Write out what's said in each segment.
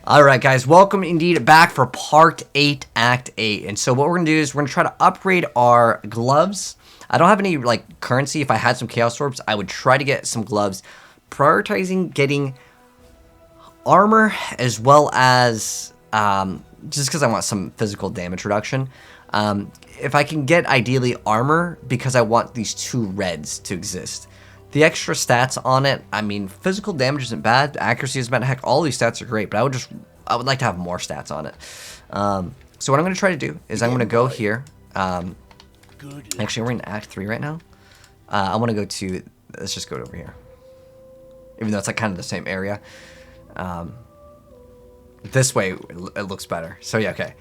Alright guys, welcome indeed back for part 8, act 8. And so what we're going to do is we're going to try to upgrade our gloves. I don't have any like currency. If I had some chaos orbs, I would try to get some gloves. Prioritizing getting armor as well as, just because I want some physical damage reduction. If I can get ideally armor, because I want these 2 reds to exist. The extra stats on it, I mean, physical damage isn't bad, accuracy isn't bad, heck, all these stats are great, but I would like to have more stats on it. So what I'm going to try to do is I'm going to go here. Actually, we're in Act 3 right now. I want to go to, let's just go over here. Even though it's like kind of the same area. This way, it looks better. So yeah, okay.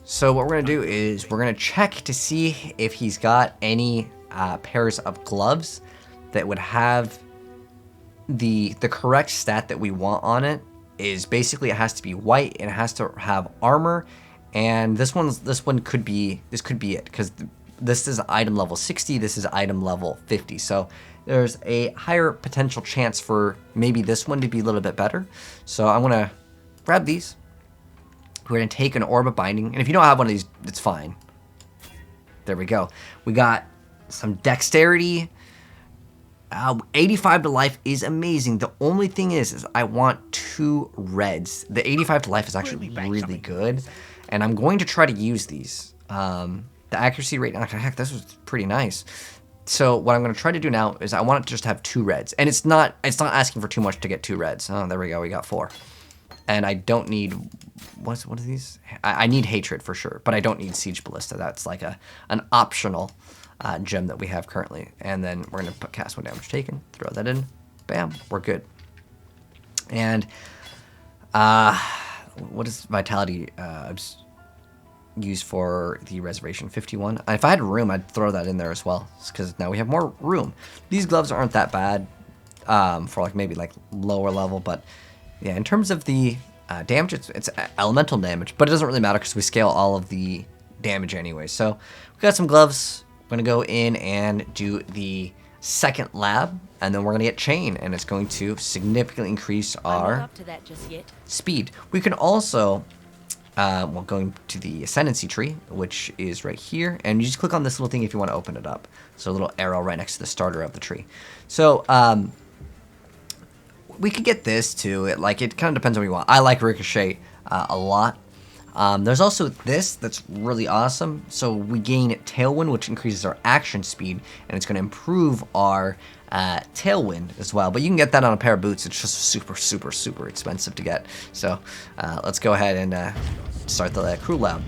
So what we're going to do is we're going to check to see if he's got any pairs of gloves that would have the correct stat that we want on it. Is basically it has to be white and it has to have armor, and this one could be it, because this is item level 60, this is item level 50, so there's a higher potential chance for maybe this one to be a little bit better. So I'm gonna grab these. We're gonna take an orb of binding, and if you don't have one of these, it's fine. There we go. We got some dexterity. 85 to life is amazing. The only thing is I want 2 reds. The 85 to life is actually really good, and I'm going to try to use these. The accuracy rate, heck, this was pretty nice. So what I'm going to try to do now is I want it to just have 2 reds, and it's not asking for too much to get 2 reds. Oh, there we go. We got 4, and I don't need what are these? I need hatred for sure, but I don't need siege ballista. That's like an optional gem that we have currently. And then we're going to cast 1 damage taken, throw that in, bam, we're good. And what is vitality used for the reservation? 51. If I had room, I'd throw that in there as well, because now we have more room. These gloves aren't that bad for like maybe like lower level, but yeah, in terms of the damage, it's elemental damage, but it doesn't really matter because we scale all of the damage anyway. So we got some gloves. We're going to go in and do the second lab, and then we're going to get chain, and it's going to significantly increase our speed. We can also, going to the Ascendency tree, which is right here, and you just click on this little thing if you want to open it up. So a little arrow right next to the starter of the tree. So we could get this too. It kind of depends on what you want. I like Ricochet a lot. There's also this that's really awesome. So we gain Tailwind, which increases our action speed, and it's going to improve our Tailwind as well. But you can get that on a pair of boots. It's just super, super, super expensive to get. So let's go ahead and start the crew lab.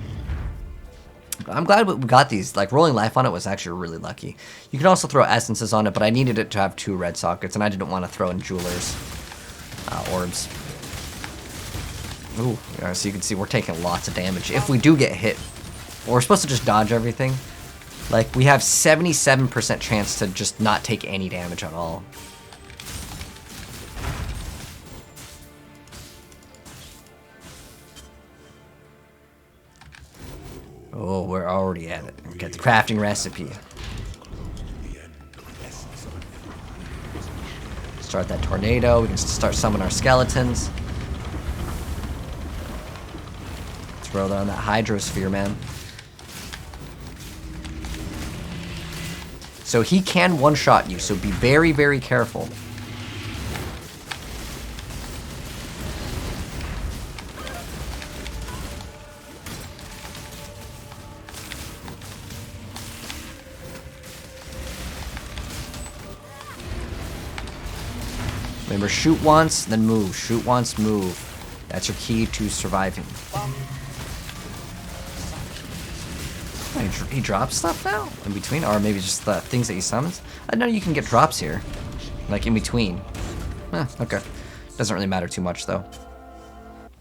I'm glad we got these. Like, rolling life on it was actually really lucky. You can also throw essences on it, but I needed it to have 2 red sockets, and I didn't want to throw in jewelers orbs. Ooh, so you can see we're taking lots of damage. If we do get hit, we're supposed to just dodge everything. Like, we have 77% chance to just not take any damage at all. Oh, we're already at it. We get the crafting recipe. Start that tornado. We can start summoning our skeletons. Throw that on that hydrosphere, man. So he can one-shot you, so be very, very careful. Remember, shoot once, then move. Shoot once, move. That's your key to surviving. He drops stuff now? In between? Or maybe just the things that he summons? I know you can get drops here. Like, in between. Okay. Doesn't really matter too much, though.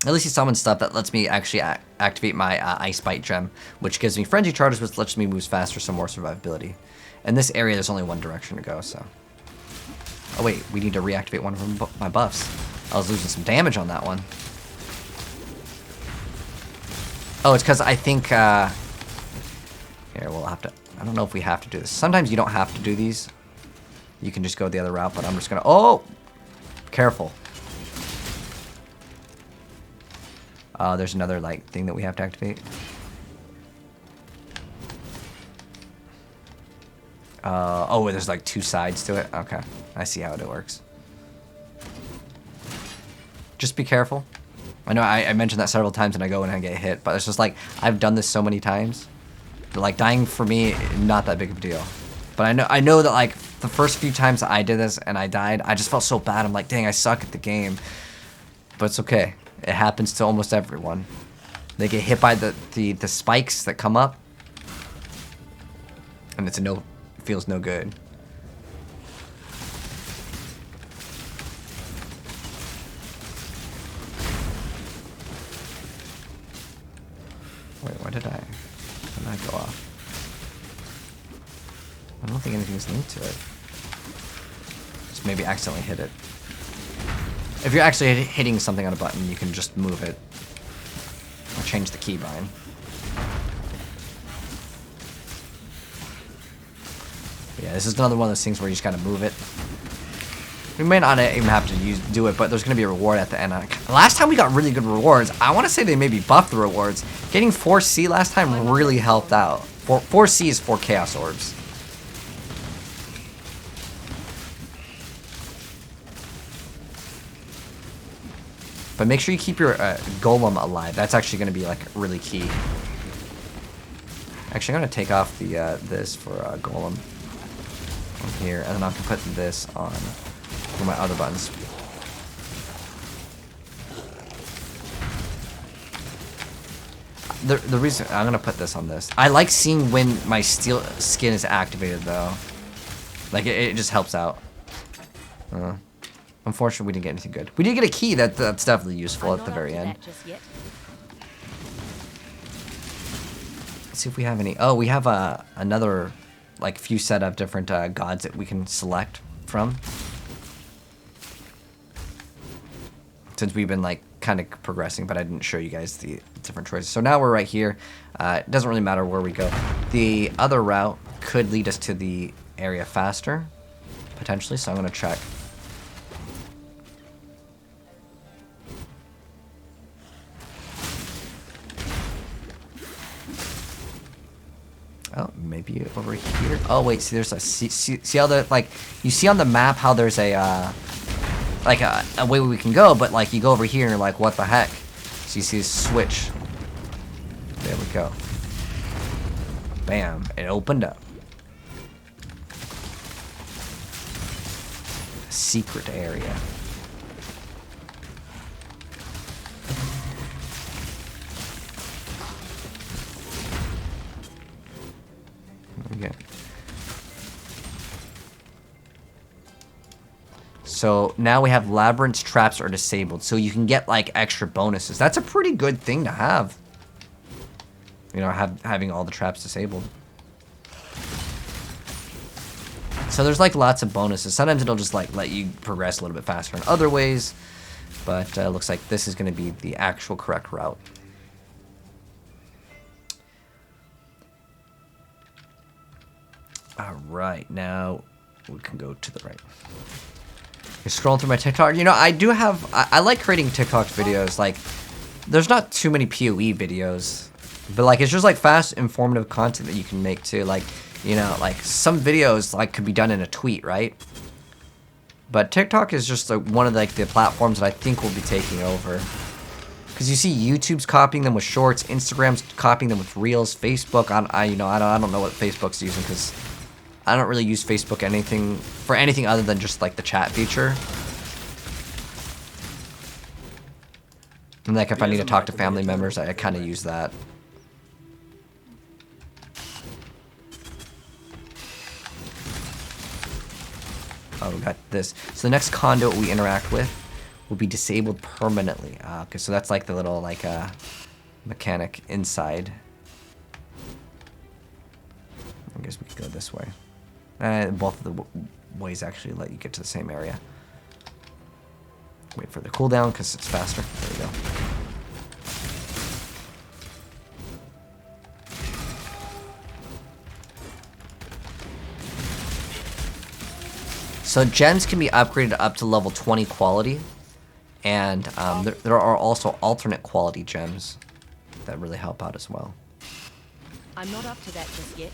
At least he summons stuff that lets me actually activate my Ice Bite gem, which gives me Frenzy Charges, which lets me move faster, some more survivability. In this area, there's only one direction to go, so... Oh, wait. We need to reactivate one of my buffs. I was losing some damage on that one. Oh, it's because I think... Here, we'll have to... I don't know if we have to do this. Sometimes you don't have to do these. You can just go the other route, but I'm just gonna... Oh! Careful. There's another like thing that we have to activate. Oh, there's like 2 sides to it. Okay, I see how it works. Just be careful. I know I mentioned that several times and I go and I get hit, but it's just like, I've done this so many times. Like, dying for me, not that big of a deal. But I know that like, the first few times I did this and I died, I just felt so bad. I'm like, dang, I suck at the game. But it's okay. It happens to almost everyone. They get hit by the spikes that come up. And it's it feels no good. Wait, where did I go off? I don't think anything's linked to it. Just maybe accidentally hit it. If you're actually hitting something on a button, you can just move it. Or change the keybind. Yeah, this is another one of those things where you just gotta move it. We may not even have to do it, but there's gonna be a reward at the end. Last time we got really good rewards. I want to say they maybe buffed the rewards. Getting 4C last time really helped out. 4C is 4 Chaos Orbs. But make sure you keep your golem alive. That's actually going to be like really key. Actually, I'm going to take off the this for golem from here, and then I can put this on for my other buttons. The reason I'm going to put this on this, I like seeing when my steel skin is activated though. Like it just helps out. Unfortunately, we didn't get anything good. We did get a key that's definitely useful at the very end. Let's see if we have any. Oh, we have another, like, few set of different gods that we can select from. Since we've been, like, kind of progressing, but I didn't show you guys the different choices. So now we're right here. It doesn't really matter where we go. The other route could lead us to the area faster, potentially, so I'm going to check. Oh, maybe over here. Oh wait, see, there's a see how the like you see on the map how there's a like a way we can go, but like you go over here and you're like, what the heck? So you see this switch. There we go. Bam! It opened up. A secret area. Okay. So now we have labyrinths, traps are disabled, so you can get like extra bonuses. That's a pretty good thing to have. You know, having all the traps disabled. So there's like lots of bonuses. Sometimes it'll just like let you progress a little bit faster in other ways, but looks like this is going to be the actual correct route. Alright, now we can go to the right. You're scrolling through my TikTok. You know, I do have... I like creating TikTok videos. Like, there's not too many PoE videos. But, like, it's just, like, fast, informative content that you can make, too. Like, you know, like, some videos, like, could be done in a tweet, right? But TikTok is just, like, one of, like, the platforms that I think will be taking over. Because you see YouTube's copying them with shorts, Instagram's copying them with reels, Facebook, I don't know what Facebook's using, because I don't really use Facebook for anything other than just like the chat feature. And like if I need to talk to family members, I kind of use that. Oh, we got this. So the next conduit we interact with will be disabled permanently. Okay, so that's like the little like mechanic inside. I guess we could go this way. Both of the ways actually let you get to the same area. Wait for the cooldown because it's faster. There we go. So gems can be upgraded up to level 20 quality. And there are also alternate quality gems that really help out as well. I'm not up to that just yet.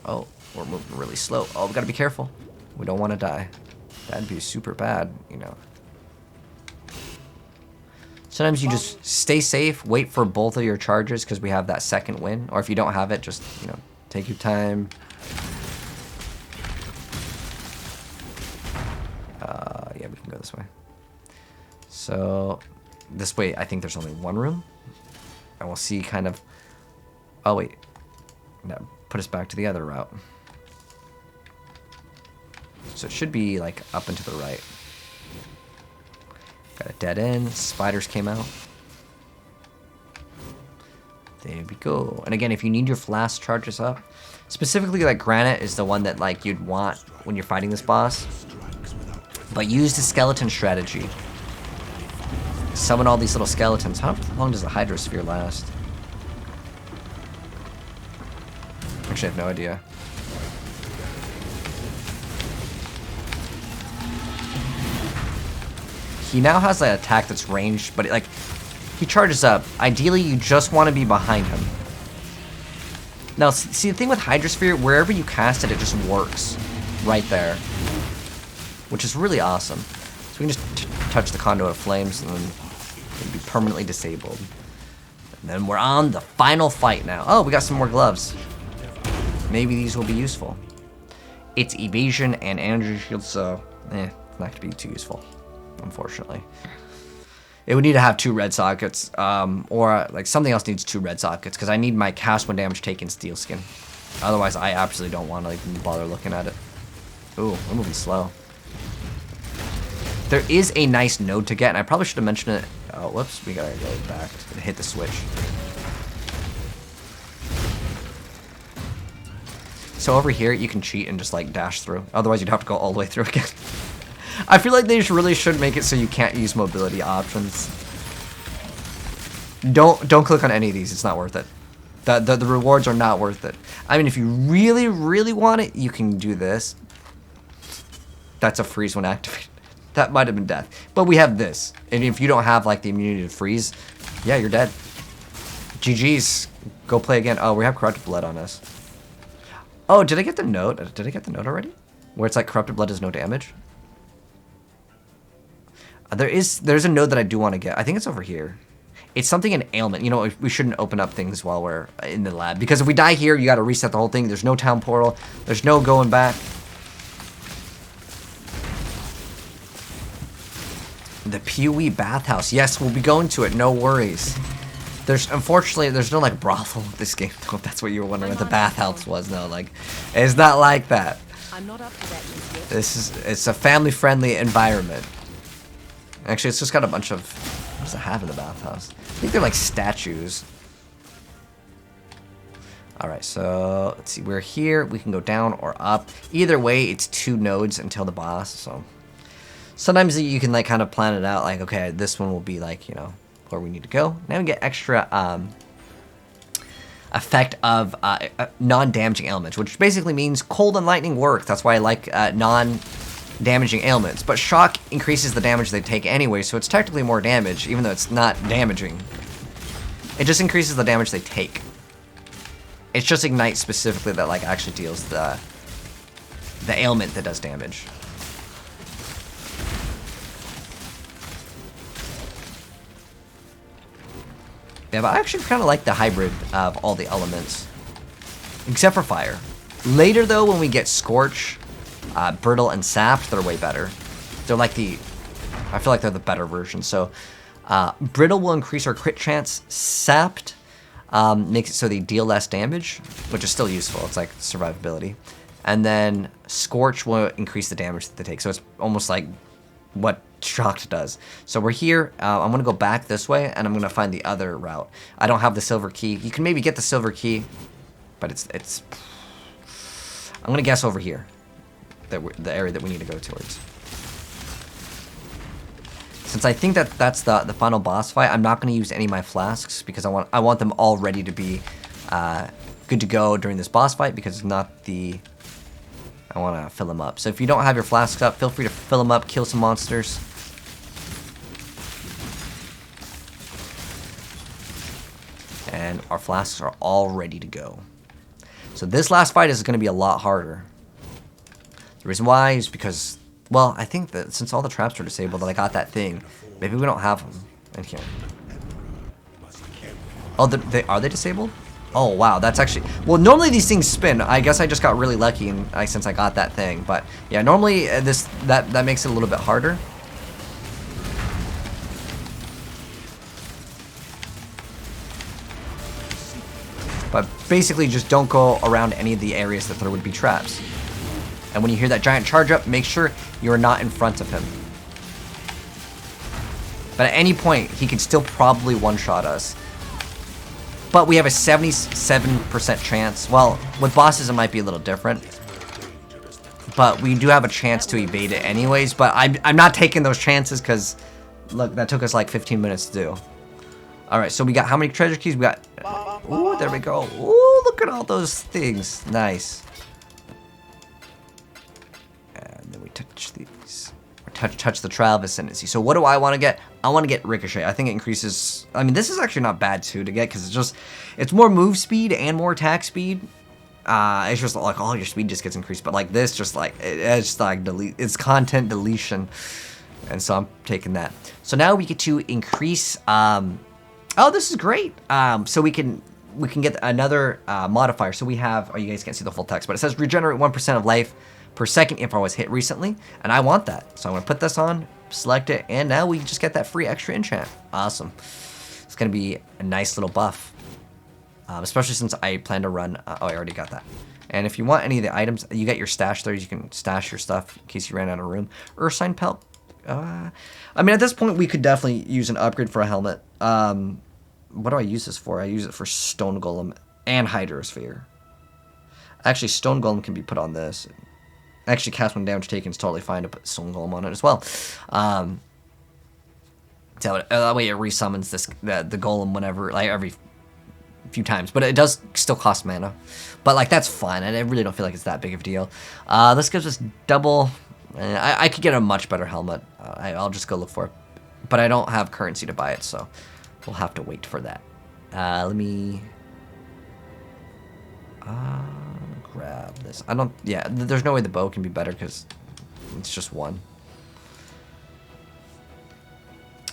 Oh, we're moving really slow. Oh, we gotta be careful. We don't want to die. That'd be super bad, you know. Sometimes you just stay safe, wait for both of your charges because we have that second win. Or if you don't have it, just, you know, take your time. Yeah, we can go this way. So, this way, I think there's only one room. And we'll see kind of... Oh, wait. That put us back to the other route. So it should be, like, up and to the right. Got a dead end. Spiders came out. There we go. And again, if you need your flask charges up, specifically, like, granite is the one that, like, you'd want when you're fighting this boss. But use the skeleton strategy. Summon all these little skeletons. How long does the hydrosphere last? Actually, I have no idea. He now has an attack that's ranged, but like he charges up. Ideally, you just want to be behind him. Now, see the thing with Hydrosphere, wherever you cast it, it just works right there, which is really awesome. So we can just touch the Conduit of Flames and then it'll be permanently disabled. And then we're on the final fight now. Oh, we got some more gloves. Maybe these will be useful. It's evasion and energy shield, so it's not going to be too useful, unfortunately. It would need to have 2 red sockets, or like something else needs 2 red sockets, because I need my cast 1 damage taken steel skin. Otherwise, I absolutely don't want to like bother looking at it. Ooh, we're moving slow. There is a nice node to get, and I probably should have mentioned it. Oh, whoops, we gotta go back and hit the switch. So over here, you can cheat and just like dash through. Otherwise, you'd have to go all the way through again. I feel like they really should make it so you can't use mobility options. Don't click on any of these. It's not worth it. The rewards are not worth it. I mean, if you really, really want it, you can do this. That's a freeze when activated. That might have been death. But we have this. And if you don't have like the immunity to freeze, yeah, you're dead. GG's. Go play again. Oh, we have corrupted blood on us. Oh, did I get the note? Did I get the note already? Where it's like corrupted blood does no damage? There's a node that I do want to get. I think it's over here. It's something in ailment. You know, we shouldn't open up things while we're in the lab. Because if we die here, you got to reset the whole thing. There's no town portal. There's no going back. The PoE bathhouse. Yes, we'll be going to it. No worries. Unfortunately, there's no like brothel in this game. If that's what you were wondering what the bathhouse was. No, like, it's not like that. I'm not up to that yet. It's a family-friendly environment. Actually, it's just got a bunch of... What does it have in the bathhouse? I think they're like statues. Alright, so let's see. We're here. We can go down or up. Either way, it's 2 nodes until the boss. So sometimes you can like kind of plan it out. Like, okay, this one will be like, you know, where we need to go. Now we get extra effect of non-damaging elements, which basically means cold and lightning work. That's why I like non-damaging ailments. But shock increases the damage they take anyway, so it's technically more damage, even though it's not damaging. It just increases the damage they take. It's just ignite specifically that like actually deals the ailment that does damage. Yeah, but I actually kind of like the hybrid of all the elements. Except for fire. Later, though, when we get Scorch, Brittle, and Sapped, they're way better. They're like I feel like they're the better version. So, Brittle will increase our crit chance. Sapped makes it so they deal less damage, which is still useful. It's like survivability. And then Scorch will increase the damage that they take. So it's almost like what Shocked does. So we're here. I'm going to go back this way, and I'm going to find the other route. I don't have the silver key. You can maybe get the silver key, but it's I'm going to guess over here, the area that we need to go towards. Since I think that's the final boss fight, I'm not going to use any of my flasks because I want them all ready to be good to go during this boss fight, because it's not I want to fill them up. So if you don't have your flasks up, feel free to fill them up, kill some monsters. And our flasks are all ready to go. So this last fight is going to be a lot harder. The reason why is because, well, I think that since all the traps are disabled, that I got that thing. Maybe we don't have them in here. Oh, are they disabled? Oh, wow, that's actually... Well, normally these things spin. I guess I just got really lucky since I got that thing. But, yeah, normally that makes it a little bit harder. But basically, just don't go around any of the areas that there would be traps. And when you hear that giant charge up, make sure you're not in front of him. But at any point, he can still probably one-shot us. But we have a 77% chance. Well, with bosses, it might be a little different. But we do have a chance to evade it anyways. But I'm not taking those chances because, look, that took us like 15 minutes to do. Alright, so we got how many treasure keys? We got... Ooh, there we go. Ooh, look at all those things. Nice. And then we touch these. Touch the trial of Ascendency. So what do I want to get? I want to get Ricochet. I think it increases... I mean, this is actually not bad, too, to get, because it's more move speed and more attack speed. It's just like all your speed just gets increased. But like this, just like... It's just like it's content deletion. And so I'm taking that. So now we get to increase... Oh, this is great. So we can get another modifier. So we have... Oh, you guys can't see the full text, but it says regenerate 1% of life per second if I was hit recently, and I want that. So I'm gonna put this on, select it, and now we just get that free extra enchant. Awesome. It's gonna be a nice little buff, especially since I plan to run. Oh, I already got that. And if you want any of the items, you got your stash there. You can stash your stuff in case you ran out of room. Ursine pelt. I mean, at this point, we could definitely use an upgrade for a helmet. What do I use this for? I use it for Stone Golem and Hydrosphere. Actually, Stone Golem can be put on this. Actually, cast when damage taken is totally fine to put Stone Golem on it as well. So that way it resummons the Golem whenever, like every few times. But it does still cost mana. But like that's fine. I really don't feel like it's that big of a deal. This gives us double. I could get a much better helmet. I'll just go look for it. But I don't have currency to buy it, so we'll have to wait for that. Let me... grab this. Yeah, there's no way the bow can be better because it's just one.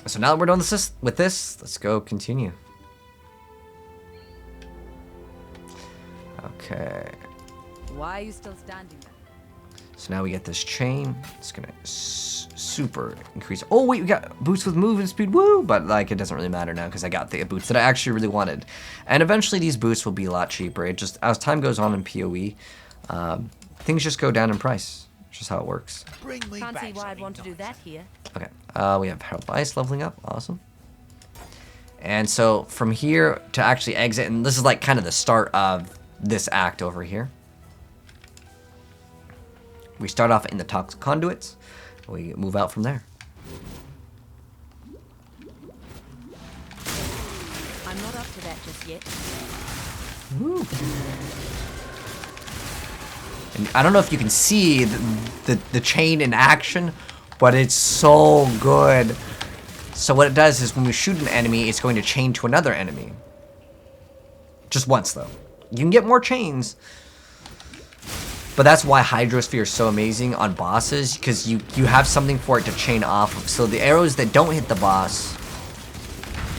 So now that we're done with this, let's go continue. Okay. Why are you still standing there? So now we get this chain. It's gonna super increase. Oh wait, we got boots with movement speed. Woo! But like it doesn't really matter now because I got the boots that I actually really wanted. And eventually these boots will be a lot cheaper. It just as time goes on in PoE, things just go down in price. It's just how it works. Can't see why I'd want to do that here. Okay. We have Herald of Ice leveling up. Awesome. And so from here to actually exit, and this is like kind of the start of this act over here. We start off in the toxic conduits. We move out from there. I'm not up to that just yet. Woo. And I don't know if you can see the chain in action, but it's so good. So what it does is when we shoot an enemy, it's going to chain to another enemy. Just once, though. You can get more chains. But that's why Hydrosphere is so amazing on bosses, because you have something for it to chain off of. So the arrows that don't hit the boss...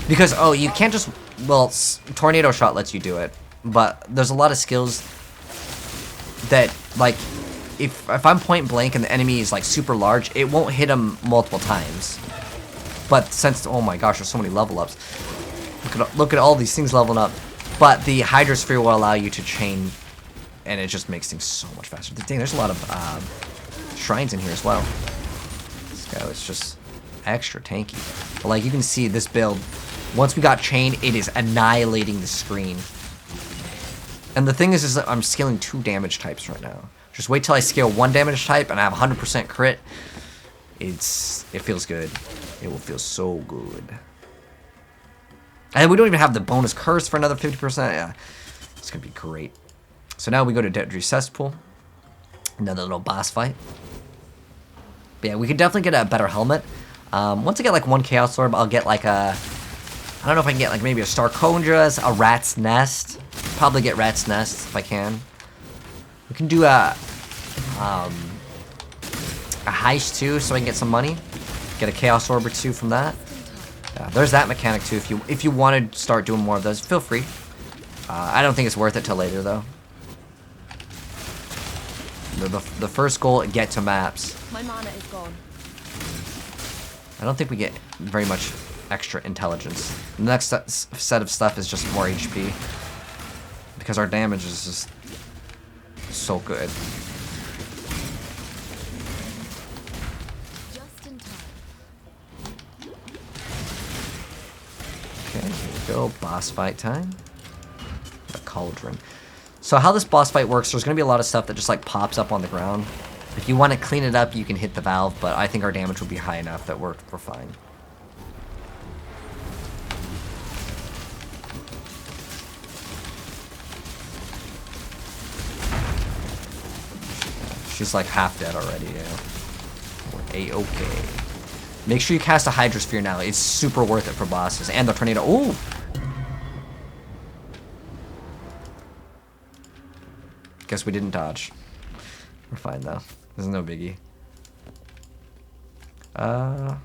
Because, oh, you can't just... Well, Tornado Shot lets you do it. But there's a lot of skills that, like... If I'm point blank and the enemy is, like, super large, it won't hit him multiple times. But since... Oh my gosh, there's so many level ups. Look at all these things leveling up. But the Hydrosphere will allow you to chain... And it just makes things so much faster. Dang, there's a lot of shrines in here as well. This guy was just extra tanky. But like you can see this build, once we got chain, it is annihilating the screen. And the thing is that I'm scaling 2 damage types right now. Just wait till I scale 1 damage type and I have 100% crit. It feels good. It will feel so good. And we don't even have the bonus curse for another 50%. Yeah, it's gonna be great. So now we go to Deadry Cesspool. Another little boss fight. But yeah, we could definitely get a better helmet. Once I get like 1 Chaos Orb, I'll get like a I don't know if I can get like maybe a Starcondra's, a Rat's Nest. Probably get Rat's Nest if I can. We can do a heist too, so I can get some money. Get a Chaos Orb or two from that. Yeah, there's that mechanic too. If you want to start doing more of those, feel free. I don't think it's worth it till later though. The first goal, get to maps. My mana is gone. I don't think we get very much extra intelligence. The next set of stuff is just more HP. Because our damage is just so good. Just in time. Okay, here we go. Boss fight time. A cauldron. So how this boss fight works, there's going to be a lot of stuff that just like pops up on the ground. If you want to clean it up, you can hit the valve, but I think our damage will be high enough that we're fine. She's like half dead already, yeah. We're A-okay. Make sure you cast a Hydrosphere now. It's super worth it for bosses. And the tornado. Ooh! Guess we didn't dodge. We're fine though. This is no biggie. Let's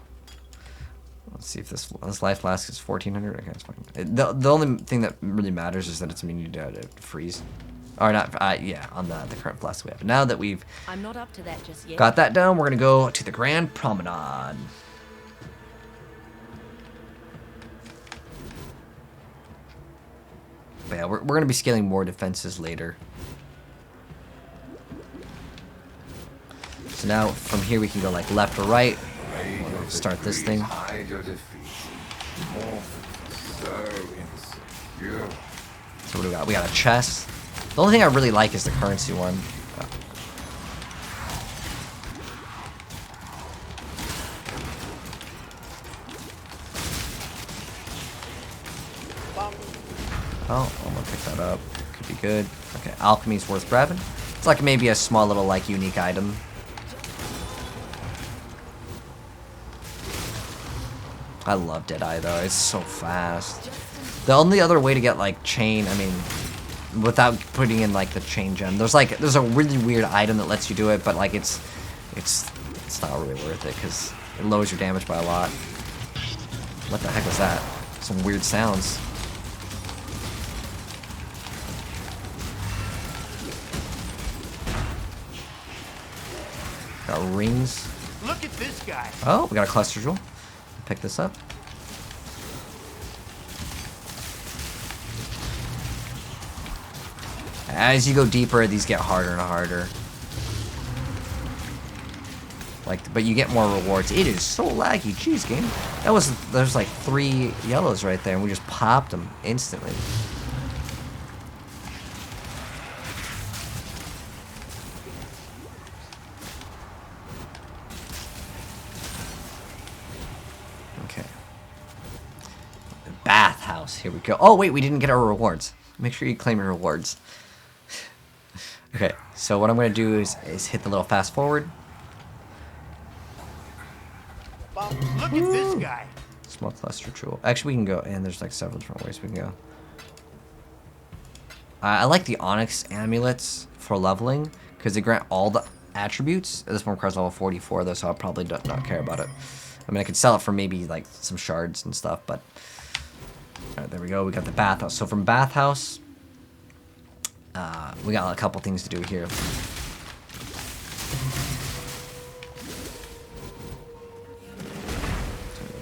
see if this life flask is 1400. Okay, it's fine. The only thing that really matters is that it's immune to freeze. Or not, yeah, on the current flask we have. Now that we've I'm not up to that just yet. got that done, we're gonna go to the Grand Promenade. But yeah, we're gonna be scaling more defenses later. So now from here we can go like left or right. We'll start this thing. So what do we got? We got a chest. The only thing I really like is the currency one. Oh, I'm gonna pick that up. Could be good. Okay, alchemy's worth grabbing. It's like maybe a small little like unique item. I love Deadeye though. It's so fast. The only other way to get like chain, I mean, without putting in like the chain gem, there's a really weird item that lets you do it, but like it's not really worth it because it lowers your damage by a lot. What the heck was that? Some weird sounds. Got rings. Look at this guy. Oh, we got a cluster jewel. Pick this up. As you go deeper, these get harder and harder. Like, but you get more rewards. It is so laggy. Jeez, game. There's like 3 yellows right there, and we just popped them instantly. Okay. Bathhouse. Here we go. Oh, wait, we didn't get our rewards. Make sure you claim your rewards. Okay, so what I'm going to do is hit the little fast forward. Look at this guy. Small cluster jewel. Actually, we can go, and there's like several different ways we can go. I like the Onyx amulets for leveling because they grant all the attributes. This one requires level 44 though, so I'll probably not care about it. I mean, I could sell it for maybe like some shards and stuff, but all right, there we go. We got the bathhouse. So from bathhouse, we got a couple things to do here.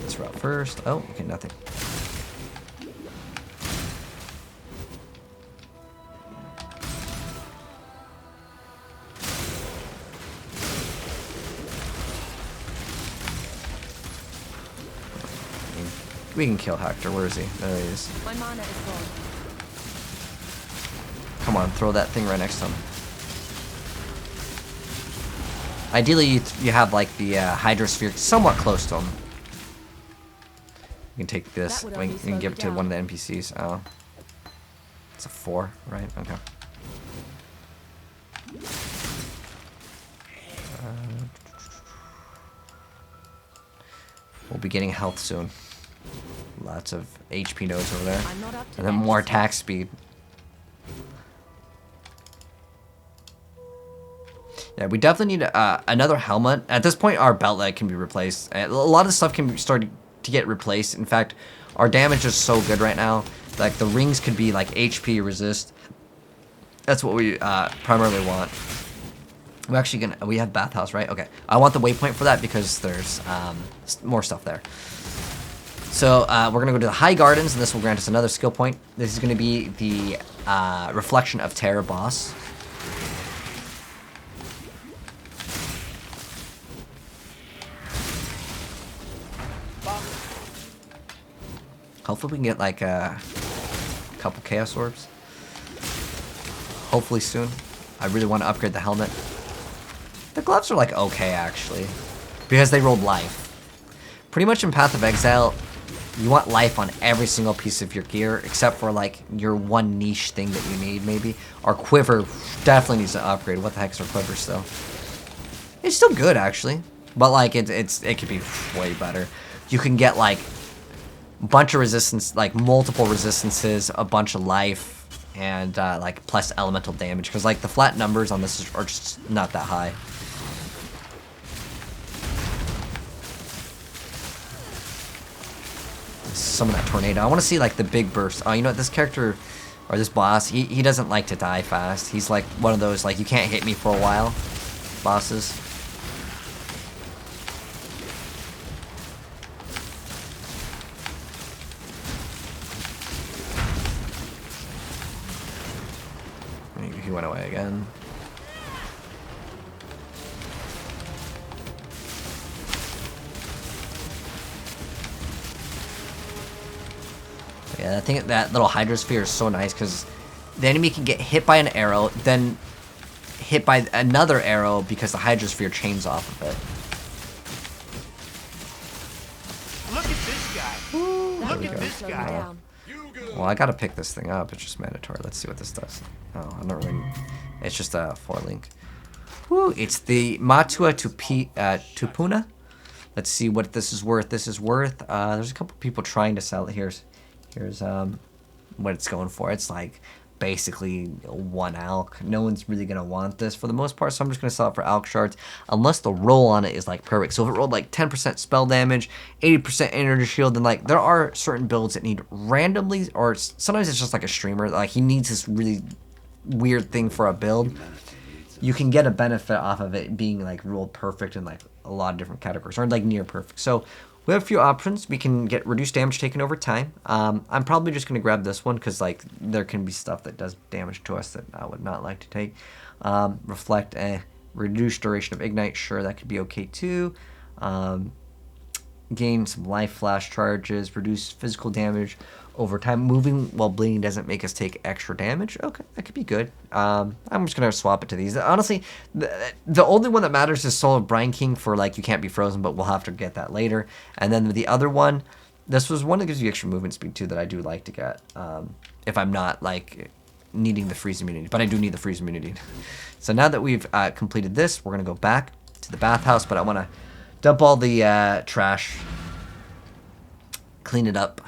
This route first. Oh, okay, nothing. We can kill Hector. Where is he? There he is. My mana is gone. Come on, throw that thing right next to him. Ideally, you have like the Hydrosphere somewhat close to him. You can take this. You can give it to one of the NPCs. Oh, it's a 4, right? Okay. We'll be getting health soon. Lots of HP nodes over there. I'm not up to And then that more just yet. attack speed. Yeah, we definitely need another helmet. At this point, our belt leg can be replaced. A lot of stuff can start to get replaced. In fact, our damage is so good right now. Like, the rings could be, like, HP resist. That's what we primarily want. We're actually gonna... We have bathhouse, right? Okay. I want the waypoint for that because there's more stuff there. So, we're gonna go to the High Gardens, and this will grant us another skill point. This is gonna be the Reflection of Terror boss. Hopefully we can get like a couple Chaos Orbs. Hopefully soon. I really want to upgrade the helmet. The gloves are like okay actually, because they rolled life. Pretty much in Path of Exile, you want life on every single piece of your gear, except for like your one niche thing that you need maybe. Our quiver definitely needs to upgrade. What the heck's our quiver still? It's still good actually, but like it could be way better. You can get like bunch of resistance, like multiple resistances, a bunch of life, and like plus elemental damage, because like the flat numbers on this are just not that high. Summon that tornado. I want to see like the big burst. Oh, you know what, this character or this boss, he doesn't like to die fast. He's like one of those like you can't hit me for a while bosses. He went away again. Yeah, I think that little Hydrosphere is so nice because the enemy can get hit by an arrow, then hit by another arrow because the Hydrosphere chains off of it. Look at this guy. Look at this guy. Down. Well, I gotta pick this thing up. It's just mandatory. Let's see what this does. Oh, I'm not really... It's just a 4-link. Woo, it's the Matua Tupuna. Let's see what this is worth. This is worth... there's a couple people trying to sell it. Here's what it's going for. It's like basically 1 alk. No one's really gonna want this for the most part, so I'm just gonna sell it for alk shards unless the roll on it is like perfect. So if it rolled like 10% spell damage, 80% energy shield, then like there are certain builds that need randomly, or sometimes it's just like a streamer, like he needs this really weird thing for a build. You can get a benefit off of it being like rolled perfect in like a lot of different categories, or like near perfect. So we have a few options. We can get reduced damage taken over time. I'm probably just going to grab this one because like there can be stuff that does damage to us that I would not like to take. Reflect a reduced duration of ignite. Sure, that could be okay too. Gain some life flash charges. Reduce physical damage over time. Moving while bleeding doesn't make us take extra damage. Okay, that could be good. I'm just going to swap it to these. Honestly, the only one that matters is Soul of Brine King for, like, you can't be frozen, but we'll have to get that later. And then the other one, this was one that gives you extra movement speed, too, that I do like to get. If I'm not, like, needing the freeze immunity. But I do need the freeze immunity. So now that we've completed this, we're going to go back to the bathhouse, but I want to dump all the trash, clean it up.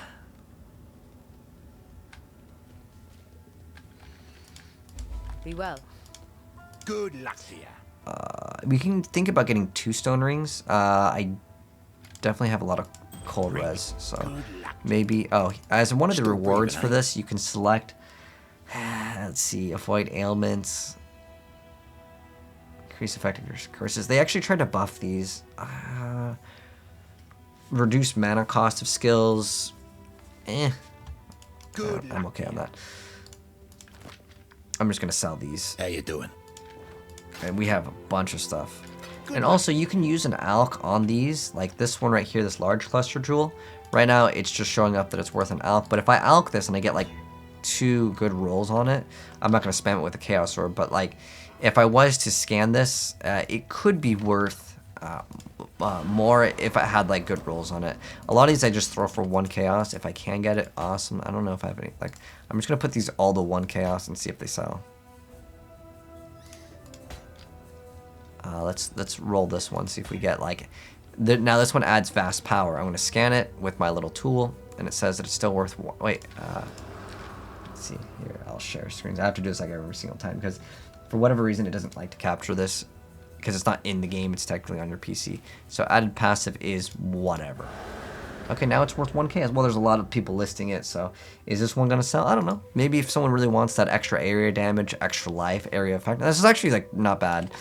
Be well. Good luck to you. We can think about getting 2 stone rings. I definitely have a lot of cold res, so maybe... Oh, as one of the rewards for this, you can select... Let's see, avoid ailments. Increase effective curses. They actually tried to buff these. Reduce mana cost of skills. I'm okay on that. I'm just gonna sell these. How you doing? And we have a bunch of stuff. And also, you can use an alk on these, like this one right here, this large cluster jewel. Right now, it's just showing up that it's worth an alk. But if I alk this and I get like 2 good rolls on it, I'm not gonna spam it with a chaos orb. But like, if I was to scan this, it could be worth more if I had like good rolls on it. A lot of these I just throw for 1 chaos. If I can get it, awesome. I don't know if I have any. Like, I'm just gonna put these all to 1 chaos and see if they sell. Let's roll this one. See if we get like Now this one adds fast power. I'm going to scan it with my little tool, and it says that it's still worth... Wait, let's see. Here, I'll share screens. I have to do this like every single time because for whatever reason it doesn't like to capture this because it's not in the game. It's technically on your PC. So added passive is whatever. Okay, now it's worth 1k as well. There's a lot of people listing it, so is this one going to sell? I don't know. Maybe if someone really wants that extra area damage, extra life, area effect. This is actually like not bad.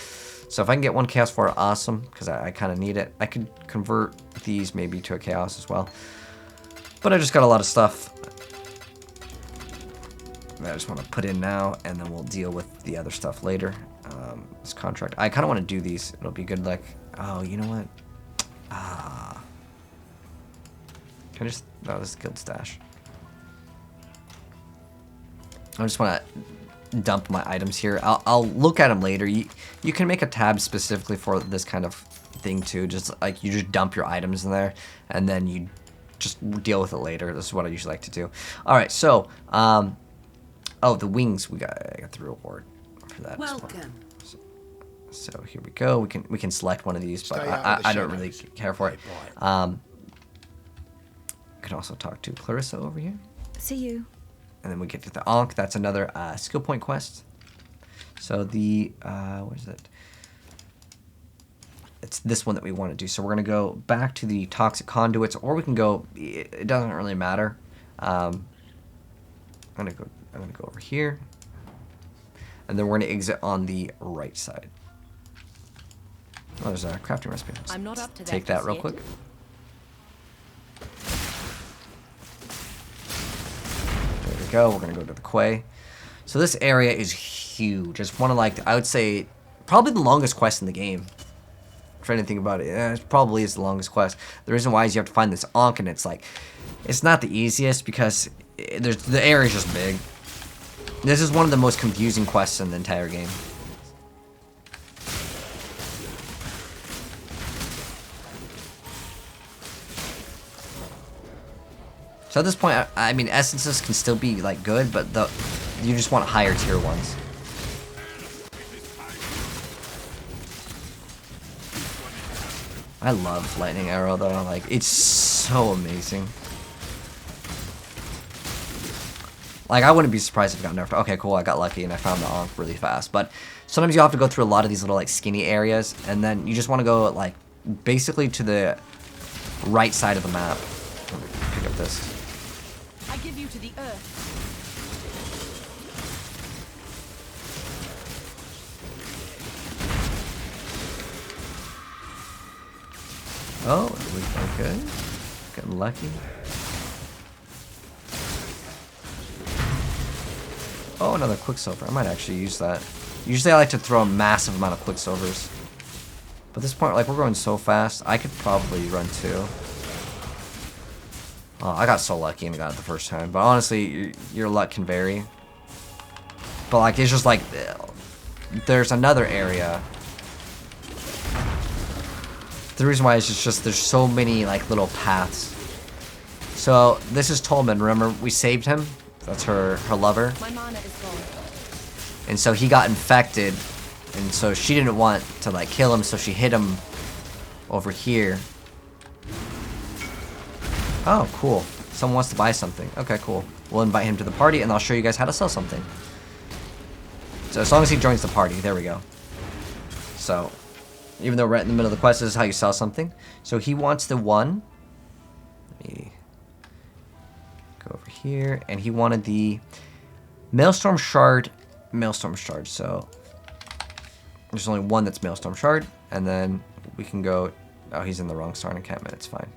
So if I can get 1 chaos for it, awesome, because I kind of need it. I could convert these maybe to a chaos as well. But I just got a lot of stuff that I just want to put in now, and then we'll deal with the other stuff later. This contract. I kind of want to do these. It'll be good, like... Oh, you know what? Can I just... Oh, this is guild stash. I just want to dump my items here. I'll look at them later. You can make a tab specifically for this kind of thing too. Just like you just dump your items in there, and then you just deal with it later. This is what I usually like to do. All right, so oh, the wings. I got the reward for that. Welcome. So here we go. We can select one of these, but I don't really care for it. We can also talk to Clarissa over here. See you. And then we get to the Ankh. That's another skill point quest. So the, what is it? It's this one that we want to do. So we're going to go back to the toxic conduits, or we can go, it doesn't really matter. I'm going to go over here. And then we're going to exit on the right side. Oh, there's a crafting recipe. I'm not up to take that real yet. quick. Go. We're gonna go to the quay. So this area is huge. It's one of like I would say probably the longest quest in the game. I'm trying to think about it. Yeah, it probably is the longest quest. The reason why is you have to find this Ankh, and it's like it's not the easiest because the area is just big. This is one of the most confusing quests in the entire game. So at this point, I mean, essences can still be like good, but you just want higher tier ones. I love lightning arrow though, like it's so amazing. Like I wouldn't be surprised if it got nerfed. Okay, cool, I got lucky and I found the Ankh really fast. But sometimes you have to go through a lot of these little like skinny areas, and then you just want to go like basically to the right side of the map. Pick up this. I give you to the earth. Oh, okay. Getting lucky. Oh, another Quicksilver. I might actually use that. Usually I like to throw a massive amount of Quicksilvers. But at this point, like, we're going so fast, I could probably run two. Oh, I got so lucky and got it the first time. But honestly, your luck can vary. But, like, it's just like, there's another area. The reason why is just there's so many, like, little paths. So, this is Tolman. Remember, we saved him? That's her lover. My mana is gone. And so he got infected. And so she didn't want to, like, kill him, so she hit him over here. Oh, cool. Someone wants to buy something. Okay, cool. We'll invite him to the party, and I'll show you guys how to sell something. So as long as he joins the party, there we go. So, even though we're right in the middle of the quest, this is how you sell something. So he wants the one. Let me go over here, and he wanted the Maelstrom Shard. Maelstrom Shard. So there's only one that's Maelstrom Shard, and then we can go. Oh, he's in the wrong star encampment. It's fine.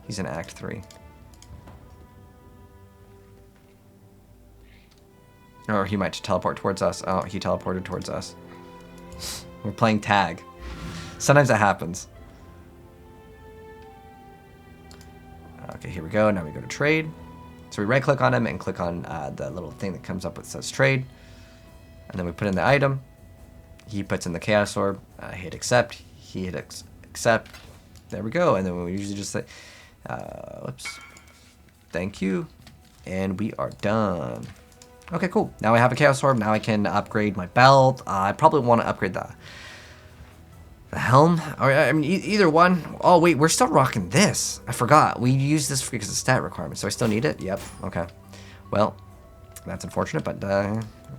He's in Act 3. Or he might teleport towards us. Oh, he teleported towards us. We're playing tag. Sometimes that happens. Okay, here we go. Now we go to trade. So we right click on him and click on the little thing that comes up that says trade. And then we put in the item. He puts in the Chaos Orb. I hit accept. He hit accept. There we go. And then we usually just say, whoops. Thank you. And we are done. Okay, cool. Now I have a Chaos Orb. Now I can upgrade my belt. I probably want to upgrade the helm. Or, I mean, either one. Oh, wait, we're still rocking this. I forgot. We use this because of stat requirements, so I still need it? Yep, okay. Well, that's unfortunate, but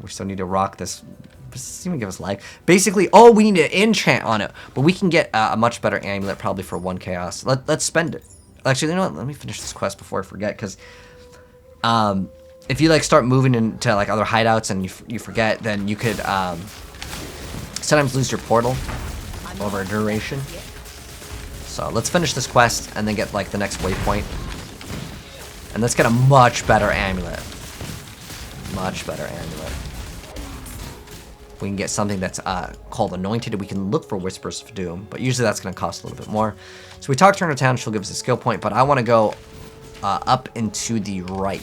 we still need to rock this. This is even give us life. Basically, oh, we need to enchant on it, but we can get a much better amulet probably for 1 chaos. Let's spend it. Actually, you know what? Let me finish this quest before I forget, because if you like start moving into like other hideouts and you forget, then you could sometimes lose your portal over a duration. So let's finish this quest and then get like the next waypoint, and let's get a much better amulet. Much better amulet. We can get something that's called Anointed. We can look for Whispers of Doom, but usually that's going to cost a little bit more. So we talk to her in town. She'll give us a skill point, but I want to go up into the right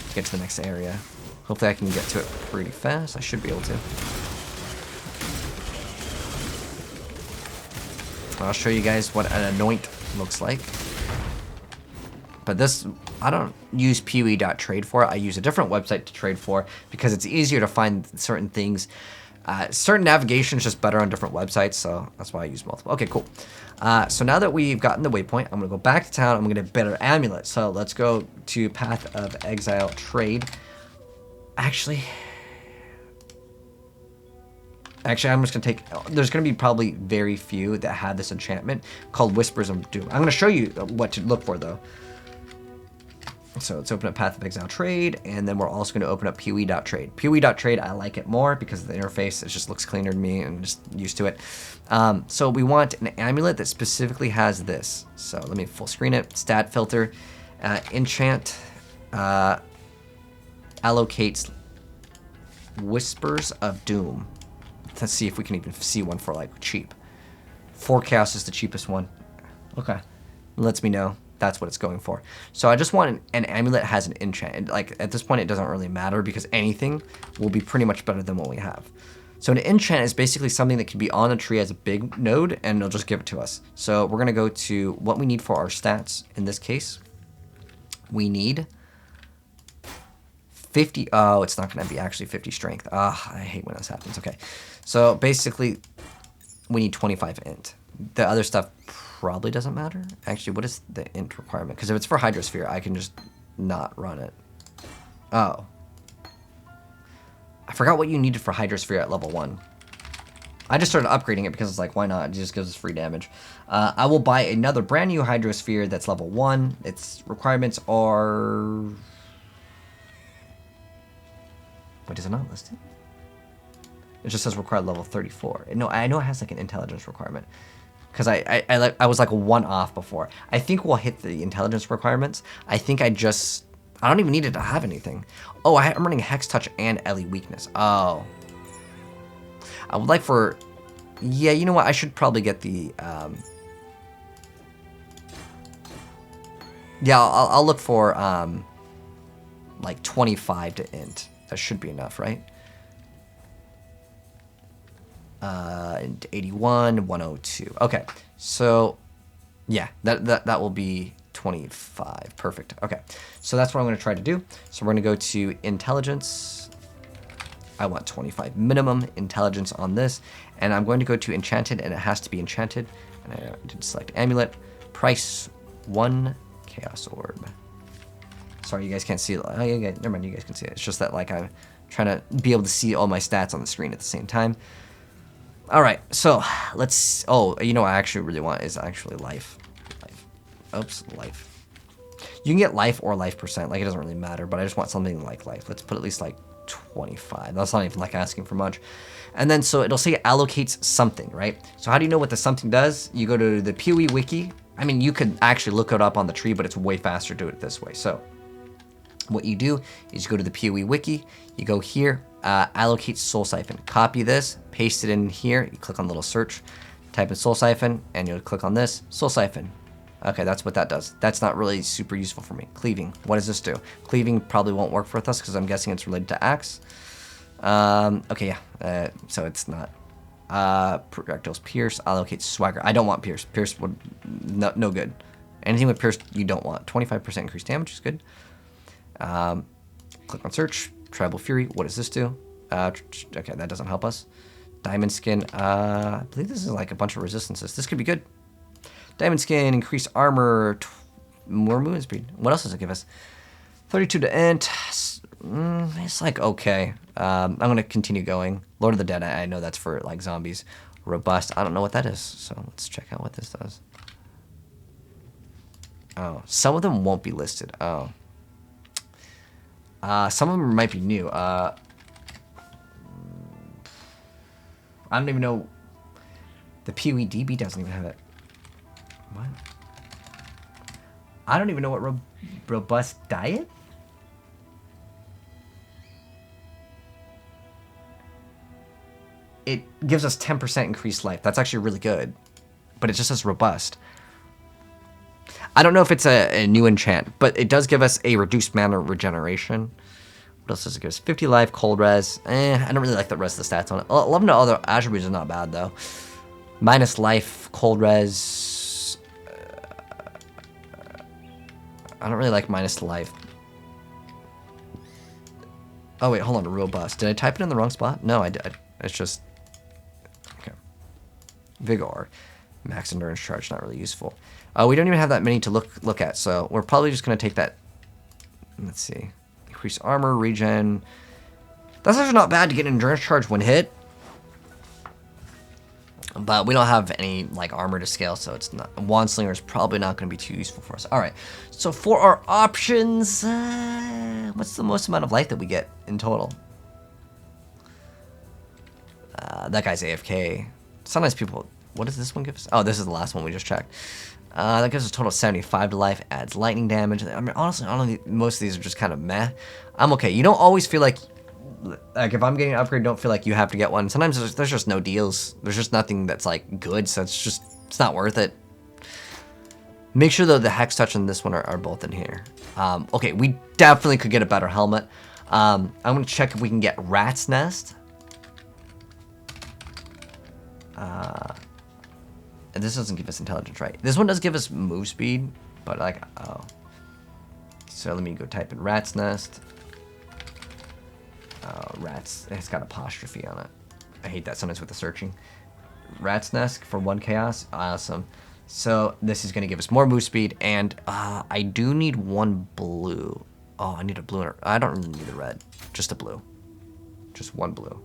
to get to the next area. Hopefully I can get to it pretty fast. I should be able to. I'll show you guys what an Anoint looks like. But this, I don't use PoE.trade for it. I use a different website to trade for because it's easier to find certain things. Certain navigation is just better on different websites, so that's why I use multiple. Okay, cool. So now that we've gotten the waypoint, I'm going to go back to town. I'm going to get a better amulet. So let's go to Path of Exile Trade. Actually, I'm just going to take... There's going to be probably very few that have this enchantment called Whispers of Doom. I'm going to show you what to look for, though. So let's open up Path of Exile Trade, and then we're also going to open up PoE.trade. PoE.trade, I like it more because of the interface. It just looks cleaner to me and I'm just used to it. So we want an amulet that specifically has this. So let me full screen it. Stat filter. Enchant allocates Whispers of Doom. Let's see if we can even see one for like cheap. 4 chaos is the cheapest one. Okay. Lets me know. That's what it's going for. So I just want an amulet that has an enchant. Like at this point, it doesn't really matter because anything will be pretty much better than what we have. So an enchant is basically something that can be on a tree as a big node, and it'll just give it to us. So we're gonna go to what we need for our stats. In this case, we need 50. Oh, it's not gonna be actually 50 strength. Ah, I hate when this happens. Okay, so basically, we need 25 int. The other stuff probably doesn't matter. Actually, what is the int requirement? Because if it's for Hydrosphere, I can just not run it. Oh. I forgot what you needed for Hydrosphere at level 1. I just started upgrading it because it's like, why not? It just gives us free damage. I will buy another brand new Hydrosphere that's level 1. Its requirements are... Wait, is it not listed? It just says required level 34. No, I know it has like an intelligence requirement. Because I was like 1 off before. I think we'll hit the intelligence requirements. I think I don't even need it to have anything. Oh, I'm running Hex Touch and Ellie Weakness. Oh. I would like for... Yeah, you know what? I should probably get the... Yeah, I'll look for like 25 to int. That should be enough, right? And 81, 102. Okay, so yeah, that will be 25. Perfect. Okay, so that's what I'm going to try to do. So we're going to go to intelligence. I want 25 minimum intelligence on this, and I'm going to go to enchanted, and it has to be enchanted. And I did select amulet. Price 1 chaos orb. Sorry, you guys can't see it. Oh, yeah, never mind, you guys can see it. It's just that like I'm trying to be able to see all my stats on the screen at the same time. All right, so let's... Oh, you know what I actually really want is actually life. Oops, life. You can get life or life percent. Like, it doesn't really matter, but I just want something like life. Let's put at least, like, 25. That's not even, like, asking for much. And then, so it'll say it allocates something, right? So how do you know what the something does? You go to the PoE wiki. I mean, you could actually look it up on the tree, but it's way faster to do it this way. So what you do is you go to the PoE wiki. You go here. Allocate Soul Siphon. Copy this, paste it in here. You click on the little search, type in Soul Siphon, and you'll click on this, Soul Siphon. Okay, that's what that does. That's not really super useful for me. Cleaving. What does this do? Cleaving probably won't work for us because I'm guessing it's related to Axe. Okay, yeah. So it's not. Projectiles Pierce. Allocate Swagger. I don't want Pierce. Pierce would no good. Anything with Pierce you don't want. 25% increased damage is good. Click on search. Tribal Fury. What does this do? Okay, that doesn't help us. Diamond Skin. I believe this is like a bunch of resistances. This could be good. Diamond Skin, increased armor, more movement speed. What else does it give us? 32 to int. It's like okay. I'm gonna continue going. Lord of the Dead. I know that's for like zombies. Robust. I don't know what that is. So let's check out what this does. Oh, some of them won't be listed. Oh. Some of them might be new. I don't even know. The PoE DB doesn't even have it. What? I don't even know what robust diet? It gives us 10% increased life. That's actually really good. But it just says robust. I don't know if it's a new enchant, but it does give us a reduced mana regeneration. What else does it give us? 50 life, cold res. I don't really like the rest of the stats on it. 11 to other attributes is not bad, though. Minus life, cold res. I don't really like minus life. Oh, wait, hold on. Robust. Did I type it in the wrong spot? No, I did. It's just... Okay. Vigor. Max endurance charge, not really useful. We don't even have that many to look at, so we're probably just going to take that. Let's see. Increase armor, regen. That's actually not bad to get an endurance charge when hit. But we don't have any like armor to scale, so it's not. Wand Slinger is probably not going to be too useful for us. All right. So for our options, what's the most amount of life that we get in total? That guy's AFK. Sometimes people. What does this one give us? Oh, this is the last one we just checked. That gives us a total of 75 to life, adds lightning damage. I mean, honestly, most of these are just kind of meh. I'm okay. You don't always feel like if I'm getting an upgrade, don't feel like you have to get one. Sometimes there's just no deals. There's just nothing that's like good, so it's not worth it. Make sure though the Hex Touch and this one are both in here. Okay, we definitely could get a better helmet. I'm gonna check if we can get Rat's Nest. And this doesn't give us intelligence, right? This one does give us move speed, but like, oh. So let me go type in Rat's Nest. Rats, it's got apostrophe on it. I hate that sometimes with the searching. Rat's Nest for 1 chaos, awesome. So this is gonna give us more move speed, and I do need 1 blue. Oh, I need a blue, and I don't really need a red, just a blue. Just 1 blue.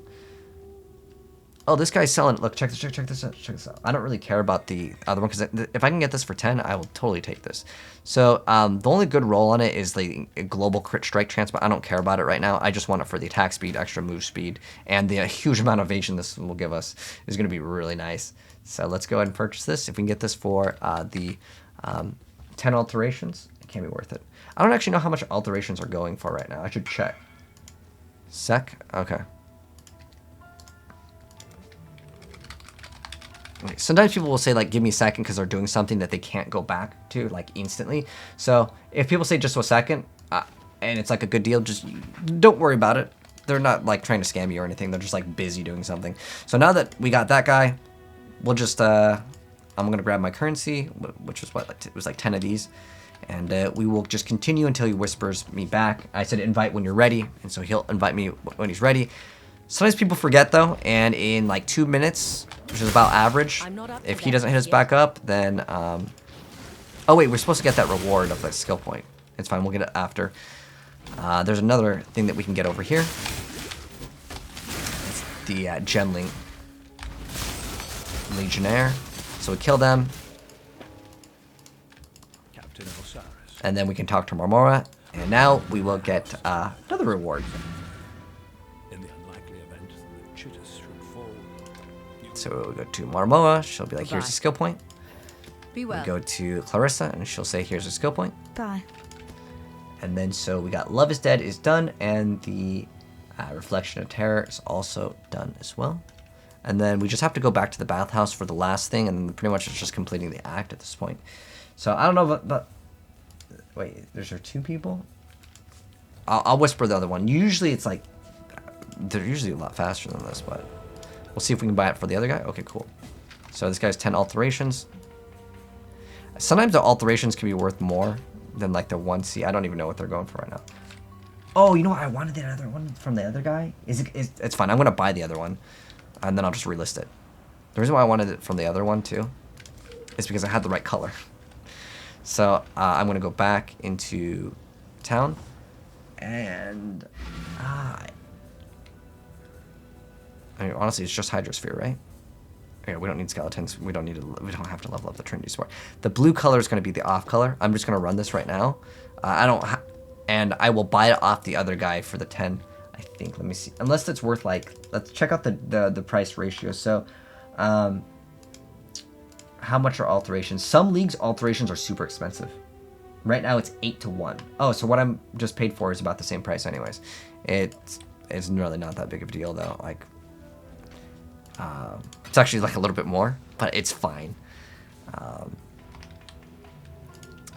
Oh, this guy's selling. Look, check this out. I don't really care about the other one because if I can get this for 10, I will totally take this. So the only good roll on it is the global crit strike chance, but I don't care about it right now. I just want it for the attack speed, extra move speed, and the huge amount of evasion this will give us is going to be really nice. So let's go ahead and purchase this. If we can get this for the 10 alterations, it can be worth it. I don't actually know how much alterations are going for right now. I should check. Okay. Sometimes people will say like give me a second because they're doing something that they can't go back to like instantly. So if people say just a second and it's like a good deal, just don't worry about it. They're not like trying to scam you or anything. They're just like busy doing something. So now that we got that guy, we'll just I'm gonna grab my currency, which was what, like it was like 10 of these, and we will just continue until he whispers me back. I said invite when you're ready, and so he'll invite me when he's ready. Sometimes people forget though, and in like 2 minutes, which is about average, if he doesn't hit us back up, then oh wait, we're supposed to get that reward of that skill point. It's fine, we'll get it after. There's another thing that we can get over here. It's the Gemling Legionnaire. So we kill them, Captain Osiris. and then we can talk to Marmora, and now we will get another reward. In the unlikely event that Chitus should fall, So we'll go to Marmora, she'll be like, here's a skill point. Be well. We go to Clarissa, and she'll say, here's a skill point. Bye. And then so we got Love is Dead is done, and the Reflection of Terror is also done as well. And then we just have to go back to the bathhouse for the last thing, and then pretty much it's just completing the act at this point. So I don't know but wait, there's 2 people? I'll whisper the other one. Usually it's like, they're usually a lot faster than this, but we'll see if we can buy it for the other guy. Okay, cool. So this guy's 10 alterations. I Sometimes the alterations can be worth more than like the 1C. I don't even know what they're going for right now. Oh, you know what? I wanted the other one from the other guy. It's fine. I'm gonna buy the other one, and then I'll just relist it. The reason why I wanted it from the other one too is because I had the right color. So I'm gonna go back into town, and I mean, honestly, it's just Hydrosphere, right? Okay, we don't need skeletons. We don't have to level up the Trinity Sport. The blue color is going to be the off color. I'm just going to run this right now. And I will buy it off the other guy for the 10. I think. Let me see. Unless it's worth like. Let's check out the price ratio. So, how much are alterations? Some leagues alterations are super expensive. Right now it's 8 to 1. Oh, so what I'm just paid for is about the same price, anyways. It's really not that big of a deal though. Like. It's actually like a little bit more, but it's fine.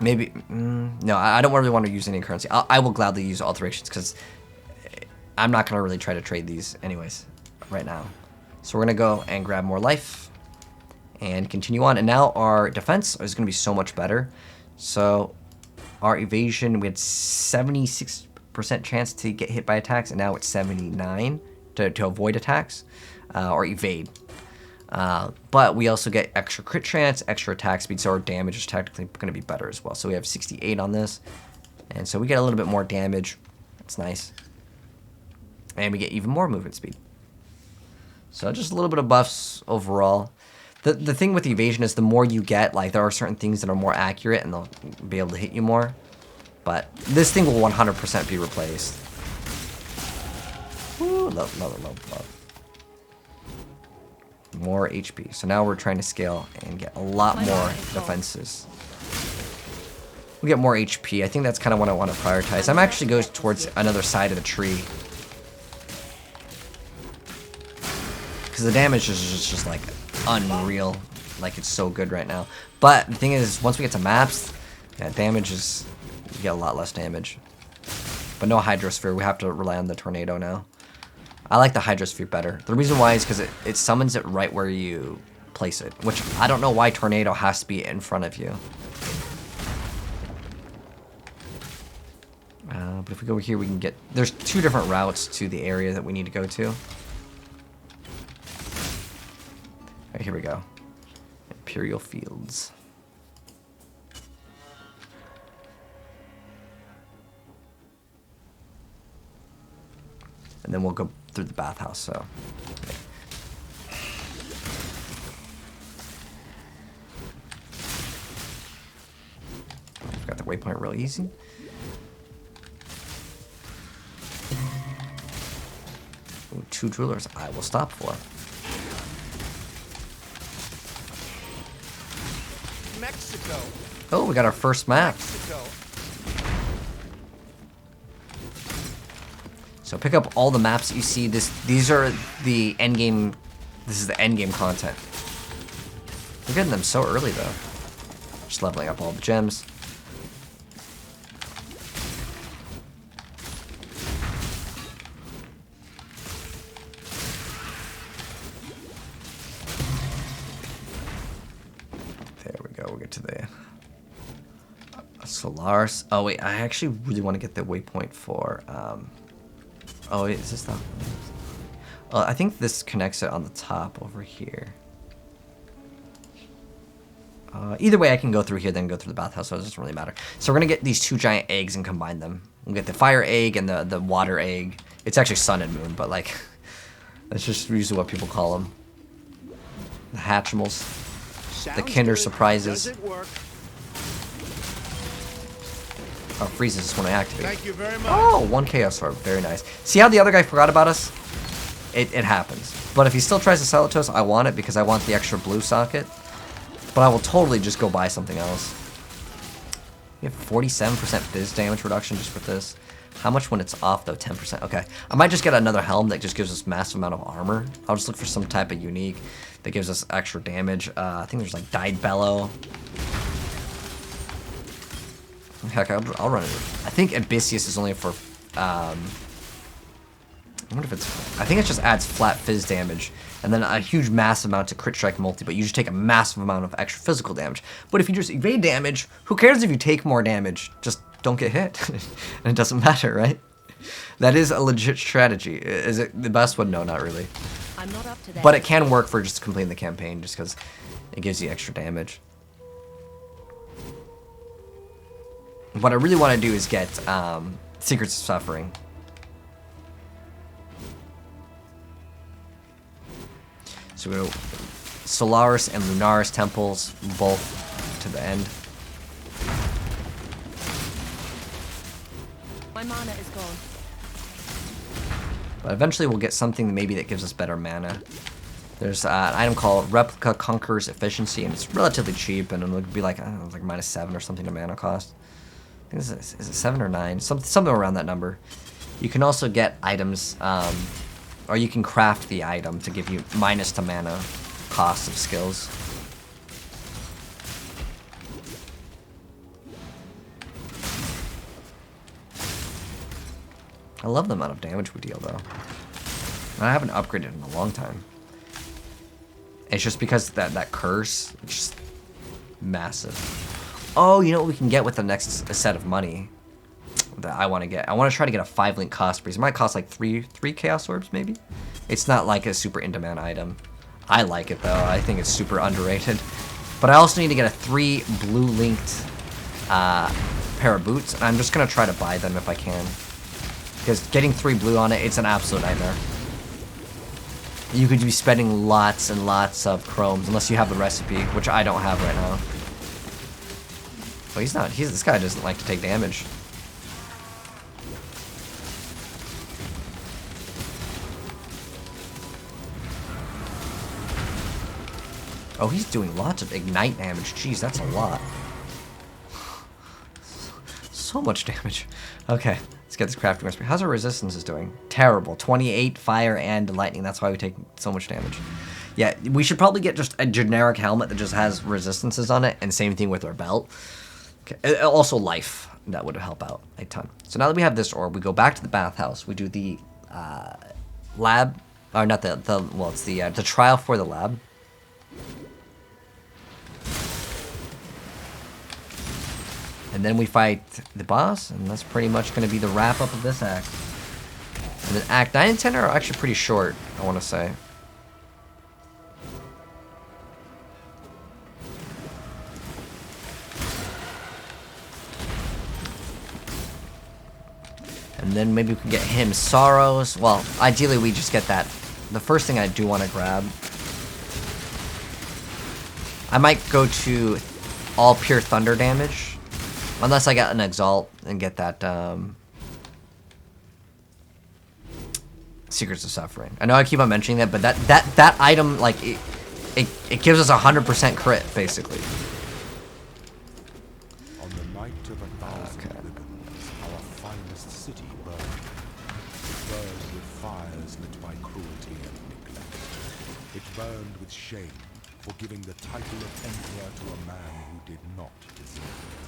Maybe, no, I don't really want to use any currency. I will gladly use alterations because I'm not going to really try to trade these anyways right now. So we're going to go and grab more life and continue on. And now our defense is going to be so much better. So our evasion, we had 76% chance to get hit by attacks, and now it's 79 to avoid attacks. Or evade. But we also get extra crit chance, extra attack speed, so our damage is technically going to be better as well. So we have 68 on this, and so we get a little bit more damage. That's nice. And we get even more movement speed. So just a little bit of buffs overall. The thing with evasion is the more you get, like there are certain things that are more accurate and they'll be able to hit you more. But this thing will 100% be replaced. Woo, love. More HP. So now we're trying to scale and get a lot more defenses. We get more HP. I think that's kind of what I want to prioritize. I'm actually going towards another side of the tree. Because the damage is just like unreal. Like it's so good right now. But the thing is, once we get to maps, yeah, damage is, you get a lot less damage. But no Hydrosphere. We have to rely on the Tornado now. I like the Hydrosphere better. The reason why is because it summons it right where you place it, which I don't know why Tornado has to be in front of you. But if we go over here, we can get... There's 2 different routes to the area that we need to go to. Alright, here we go. Imperial Fields. And then we'll go through the bathhouse, so. Got the waypoint real easy. Ooh, 2 jewelers I will stop for. Mexico. Oh, we got our first map. Mexico. So pick up all the maps that you see. These are the end game. This is the end game content. We're getting them so early though. Just leveling up all the gems. There we go. We'll get to the Solaris. Oh wait, I actually really want to get the waypoint for. Oh, wait, is this the... I think this connects it on the top over here. Either way, I can go through here, then go through the bathhouse, so it doesn't really matter. So we're going to get these 2 giant eggs and combine them. We'll get the fire egg and the water egg. It's actually sun and moon, but like... That's just usually what people call them. The Hatchimals. The Kinder Surprises. Does it work? Oh, freezes when I activate. Thank you very much. Oh, 1 Chaos Orb. Very nice. See how the other guy forgot about us? It happens. But if he still tries to sell it to us, I want it because I want the extra blue socket. But I will totally just go buy something else. We have 47% Fizz damage reduction just with this. How much when it's off, though? 10%. Okay. I might just get another helm that just gives us massive amount of armor. I'll just look for some type of unique that gives us extra damage. I think there's like Dyed Bellow. Heck, I'll run it. I think Abyssius is only for, I wonder if it's, I think it just adds flat fizz damage, and then a huge massive amount to crit strike multi, but you just take a massive amount of extra physical damage. But if you just evade damage, who cares if you take more damage? Just don't get hit, and it doesn't matter, right? That is a legit strategy. Is it the best one? No, not really. I'm not up to that. But it can work for just completing the campaign, just because it gives you extra damage. What I really want to do is get Secrets of Suffering. So we go Solaris and Lunaris temples, both to the end. My mana is gone. But eventually we'll get something maybe that gives us better mana. There's an item called Replica Conquers Efficiency, and it's relatively cheap, and it'll be like, I don't know, like -7 or something to mana cost. I think is it 7 or 9? Something around that number. You can also get items, or you can craft the item to give you minus to mana cost of skills. I love the amount of damage we deal, though. I haven't upgraded in a long time. It's just because that curse, it's just massive. Oh, you know what we can get with the next set of money that I want to get? I want to try to get a 5-link cost breeze. It might cost like three Chaos Orbs, maybe? It's not like a super in-demand item. I like it, though. I think it's super underrated. But I also need to get a 3 blue-linked pair of boots. And I'm just going to try to buy them if I can. Because getting 3 blue on it, it's an absolute nightmare. You could be spending lots and lots of chromes, unless you have the recipe, which I don't have right now. Well, he's not. This guy doesn't like to take damage. Oh, he's doing lots of ignite damage. Jeez, that's a lot. So much damage. Okay, let's get this crafting recipe. How's our resistances doing? Terrible. 28 fire and lightning. That's why we take so much damage. Yeah, we should probably get just a generic helmet that just has resistances on it, and same thing with our belt. Okay. Also life. That would help out a ton. So now that we have this orb, we go back to the bathhouse. We do the lab, or not well, it's the trial for the lab. And then we fight the boss, and that's pretty much going to be the wrap-up of this act. And then Act 9 and 10 are actually pretty short, I want to say. And then maybe we can get him Sorrows. Well, ideally we just get that. The first thing I do want to grab. I might go to all pure thunder damage. Unless I got an Exalt and get that Secrets of Suffering. I know I keep on mentioning that, but that item, like, it gives us 100% crit, basically. On the night of 1,000 ribbons, our finest city burned. It burned with fires lit by cruelty and neglect. It burned with shame for giving the title of Emperor to a man who did not deserve it.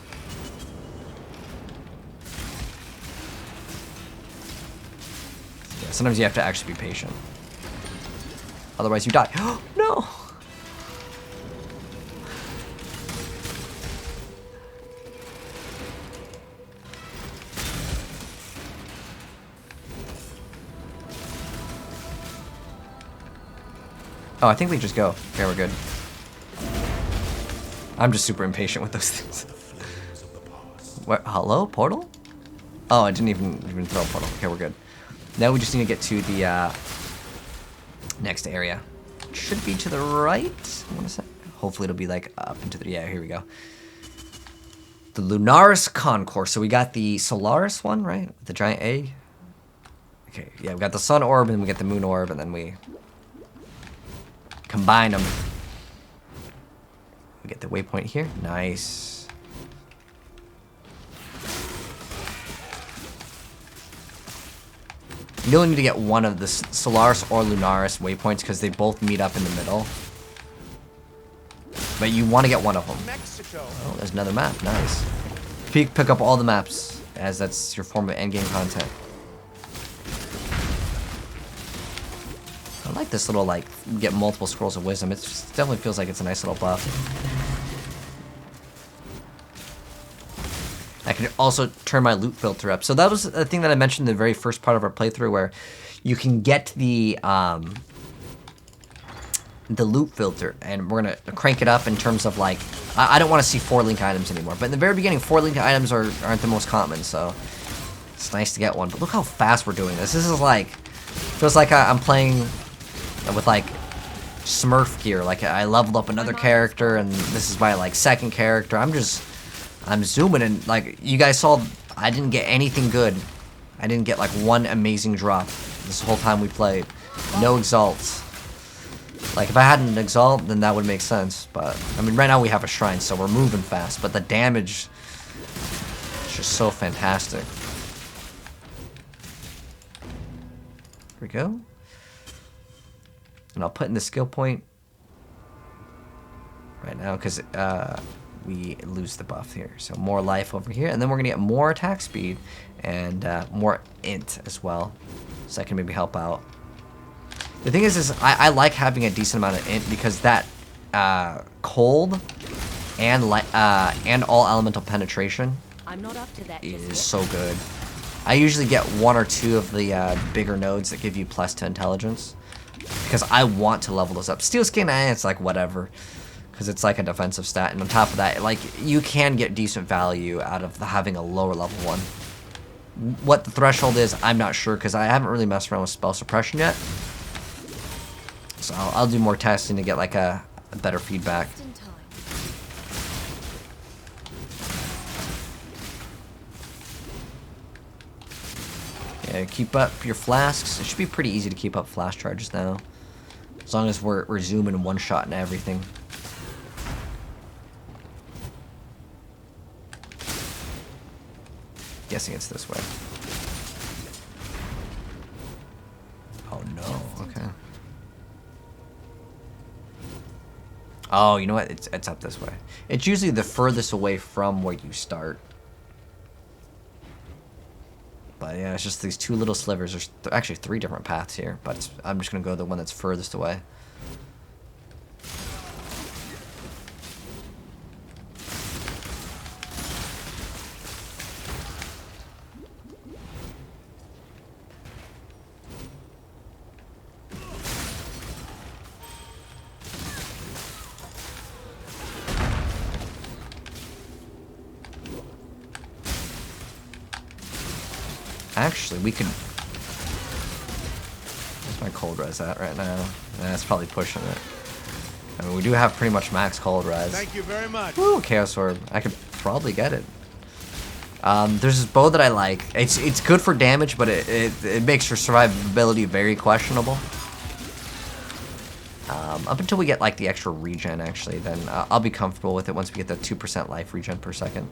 Yeah, sometimes you have to actually be patient. Otherwise you die. No! Oh, I think we just go. Okay, we're good. I'm just super impatient with those things. What? Hello? Portal? Oh, I didn't even throw a portal. Okay, we're good. Now we just need to get to the next area. It should be to the right, I want to say. Hopefully it'll be like up into the... Yeah, here we go. The Lunaris Concourse. So we got the Solaris one, right? The giant egg. Okay, yeah, we got the Sun Orb and we get the Moon Orb, and then we combine them. We get the waypoint here. Nice. You only need to get one of the Solaris or Lunaris waypoints because they both meet up in the middle. But you want to get one of them. Oh, there's another map. Nice. Pick up all the maps, as that's your form of endgame content. I like this little, like, get multiple scrolls of wisdom. It definitely feels like it's a nice little buff. I can also turn my loot filter up. So that was a thing that I mentioned in the very first part of our playthrough, where you can get the loot filter, and we're gonna crank it up in terms of like, I don't want to see 4 link items anymore. But in the very beginning, 4 link items aren't the most common, so it's nice to get one. But look how fast we're doing this. This is like, feels like I'm playing with like Smurf gear. Like I leveled up another character, and this is my like second character. I'm zooming, and like you guys saw, I didn't get anything good. I didn't get like one amazing drop this whole time we played. No exalts. Like if I had an exalt, then that would make sense. But I mean, right now we have a shrine, so we're moving fast. But the damage is just so fantastic. Here we go. And I'll put in the skill point right now, because we lose the buff here. So more life over here, and then we're gonna get more attack speed and more int as well, so that can maybe help out. The thing is I like having a decent amount of int, because that cold and all elemental penetration I'm not up to that just is yet. so good. I usually get 1 or 2 of the bigger nodes that give you +2 intelligence, because I want to level those up. Steel skin, it's like whatever, because it's like a defensive stat, and on top of that, like you can get decent value out of having a lower level one. What the threshold is, I'm not sure, because I haven't really messed around with spell suppression yet. So I'll do more testing to get like a better feedback. Just in time. Yeah, keep up your flasks. It should be pretty easy to keep up flash charges now, as long as we're zooming one shot and everything. Guessing it's this way. Oh no, okay. Oh, you know what? It's up this way. It's usually the furthest away from where you start. But yeah, it's just these 2 little slivers. There's actually 3 different paths here, but I'm just gonna go the one that's furthest away. Actually, we could... Where's my cold res at right now? That's probably pushing it. I mean, we do have pretty much max cold res. Thank you very much. Woo, Chaos Orb. I could probably get it. There's this bow that I like. It's good for damage, but it makes your survivability very questionable. Up until we get like the extra regen, actually, then I'll be comfortable with it once we get the 2% life regen per second.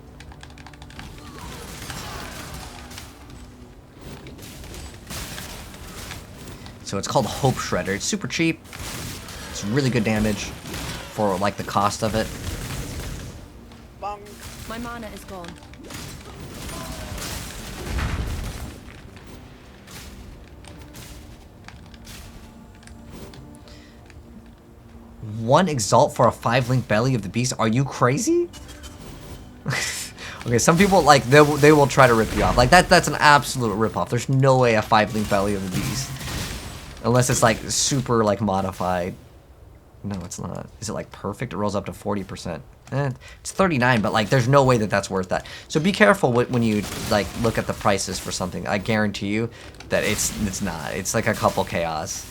So it's called Hope Shredder. It's super cheap. It's really good damage for like the cost of it. My mana is gone. One exalt for a 5-link belly of the beast? Are you crazy? Okay, some people like they will try to rip you off. Like that's an absolute rip off. There's no way a 5-link belly of the beast. Unless it's like super like modified. No, it's not. Is it like perfect? It rolls up to 40%. It's 39, but like there's no way that that's worth that. So be careful when you like look at the prices for something. I guarantee you that it's not. It's like a couple chaos.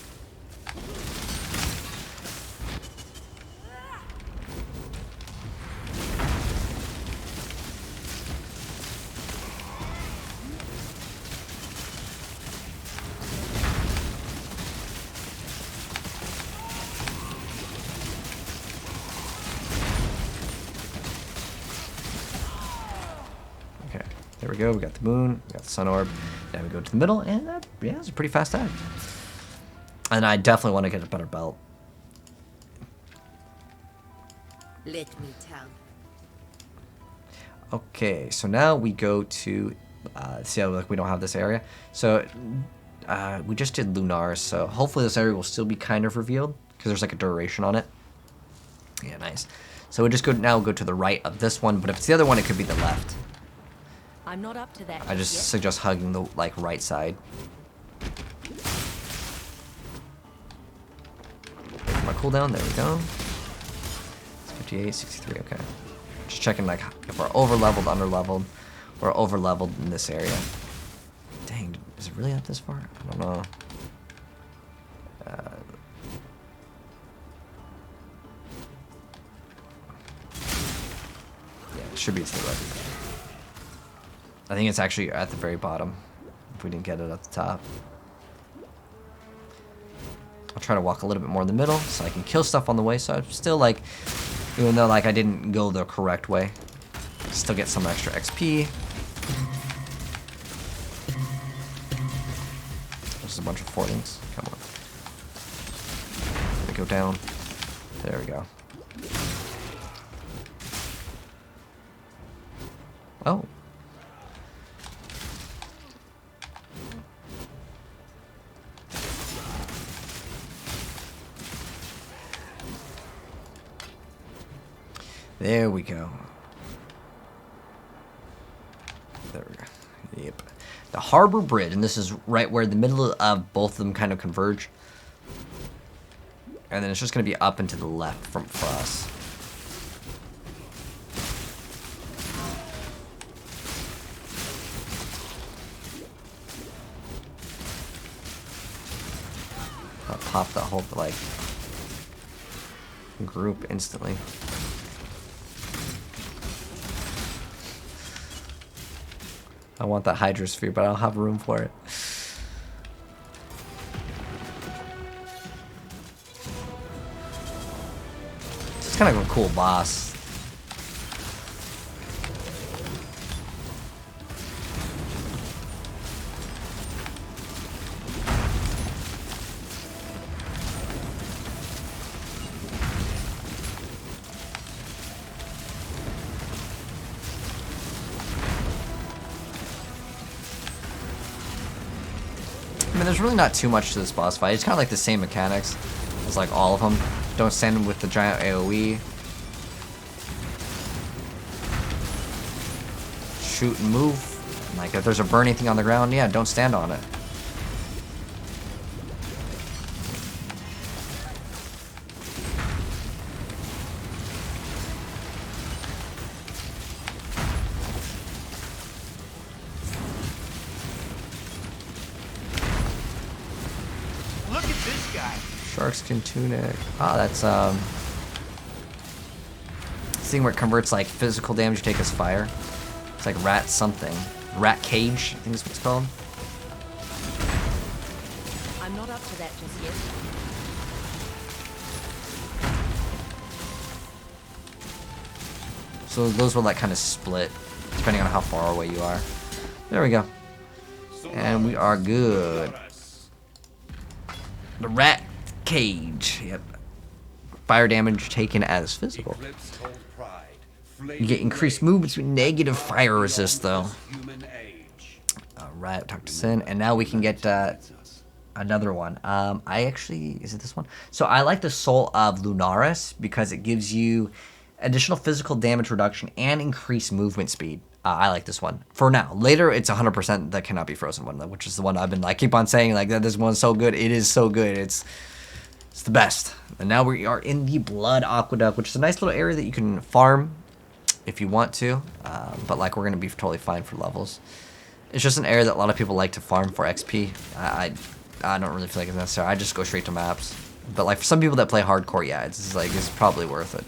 There we go, we got the moon, we got the sun orb, then we go to the middle, and yeah, it's a pretty fast act. And I definitely want to get a better belt. Let me tell. Okay, so now we go to, see how like we don't have this area. So we just did Lunar, so hopefully this area will still be kind of revealed, because there's like a duration on it. Yeah, nice. So we just go to the right of this one, but if it's the other one, it could be the left. I'm not up to that. I just yet. suggest hugging the like right side. My cooldown, there we go. It's 58, 63, okay. Just checking like if we're over leveled, under leveled. We're over leveled in this area. Dang, is it really up this far? I don't know. Yeah, it should be to the right. I think it's actually at the very bottom. If we didn't get it at the top. I'll try to walk a little bit more in the middle so I can kill stuff on the way. So I'm still like, even though like I didn't go the correct way, still get some extra XP. There's a bunch of fortings. Come on. Let me go down. There we go. Oh. There we go. There we go. Yep. The Harbor Bridge, and this is right where the middle of both of them kind of converge. And then it's just going to be up and to the left for us. I'll pop that whole, like, group instantly. I want that Hydrosphere, but I don't have room for it. It's kind of a cool boss. I mean, there's really not too much to this boss fight. It's kind of like the same mechanics as like all of them. Don't stand with the giant AoE. Shoot and move. Like if there's a burning thing on the ground, yeah, don't stand on it. Look at this guy. Sharkskin tunic. Ah, that's this thing where it converts like physical damage you take as fire. It's like rat something. Rat cage, I think is what it's called. I'm not up to that just yet. So those will like kind of split depending on how far away you are. There we go. And we are good. The rat cage. Yep. Fire damage taken as physical. You get increased movements with negative fire resist though. Alright, talk to Sin. And now we can get another one. I actually, is it this one? So I like the Soul of Lunaris because it gives you additional physical damage reduction and increased movement speed. I like this one. For now. Later, it's 100% the cannot be frozen one, which is the one I've been like keep on saying like that this one's so good. It is so good. It's the best. And now we are in the Blood Aqueduct, which is a nice little area that you can farm if you want to. But like we're gonna be totally fine for levels. It's just an area that a lot of people like to farm for XP. I don't really feel like it's necessary. I just go straight to maps. But like for some people that play hardcore, yeah, it's probably worth it.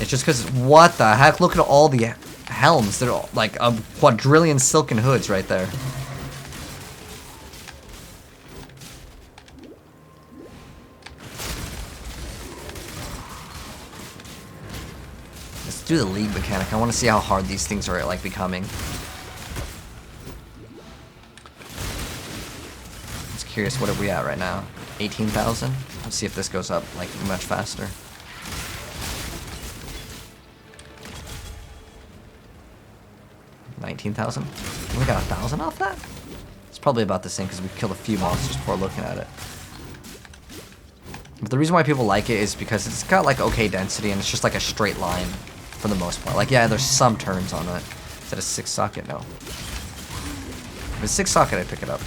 It's just because what the heck? Look at all the helms. They're all, like a quadrillion silken hoods right there. Let's do the league mechanic. I want to see how hard these things are like becoming. Just curious, what are we at right now? 18,000? Let's see if this goes up like much faster. $19,000. We got 1,000 off that? It's probably about the same because we killed a few monsters before looking at it. But the reason why people like it is because it's got like okay density and it's just like a straight line for the most part. Like yeah, there's some turns on it, Is that a 6 socket? No. If it's 6 socket, I pick it up.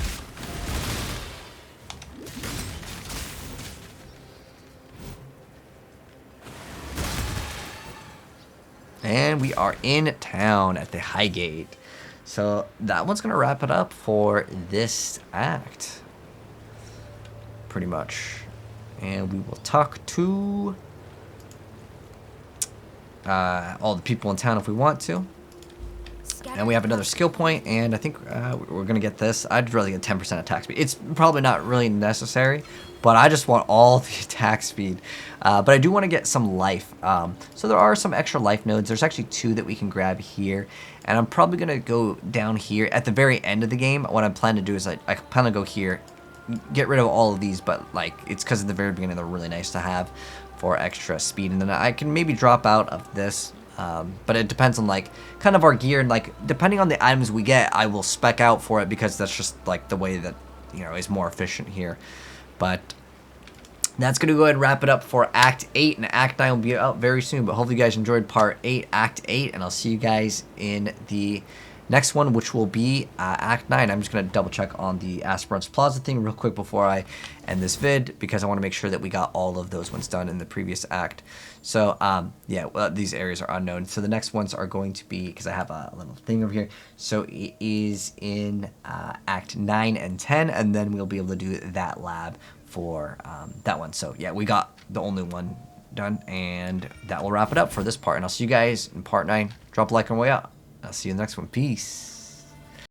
And we are in town at the High Gate. So that one's going to wrap it up for this act. Pretty much. And we will talk to all the people in town if we want to. And we have another skill point, and I think we're going to get this. I'd rather get 10% attack speed. It's probably not really necessary, but I just want all the attack speed. But I do want to get some life. So there are some extra life nodes. There's actually 2 that we can grab here. And I'm probably going to go down here at the very end of the game. What I'm planning to do is I plan to go here, get rid of all of these, but like it's because at the very beginning they're really nice to have for extra speed. And then I can maybe drop out of this. But it depends on like kind of our gear, and like depending on the items we get, I will spec out for it because that's just like the way that, you know, is more efficient here. But that's gonna go ahead and wrap it up for Act 8, and Act 9 will be out very soon. But hopefully you guys enjoyed Part 8, Act 8, and I'll see you guys in the next one, which will be Act 9. I'm just gonna double check on the Aspirants Plaza thing real quick before I end this vid, because I want to make sure that we got all of those ones done in the previous act. So yeah, well, these areas are unknown. So the next ones are going to be, because I have a little thing over here, so it is in Act 9 and 10, and then we'll be able to do that lab for that one. So yeah, we got the only one done, and that will wrap it up for this part, and I'll see you guys in Part 9. Drop a like on the way out. I'll see you in the next one. Peace.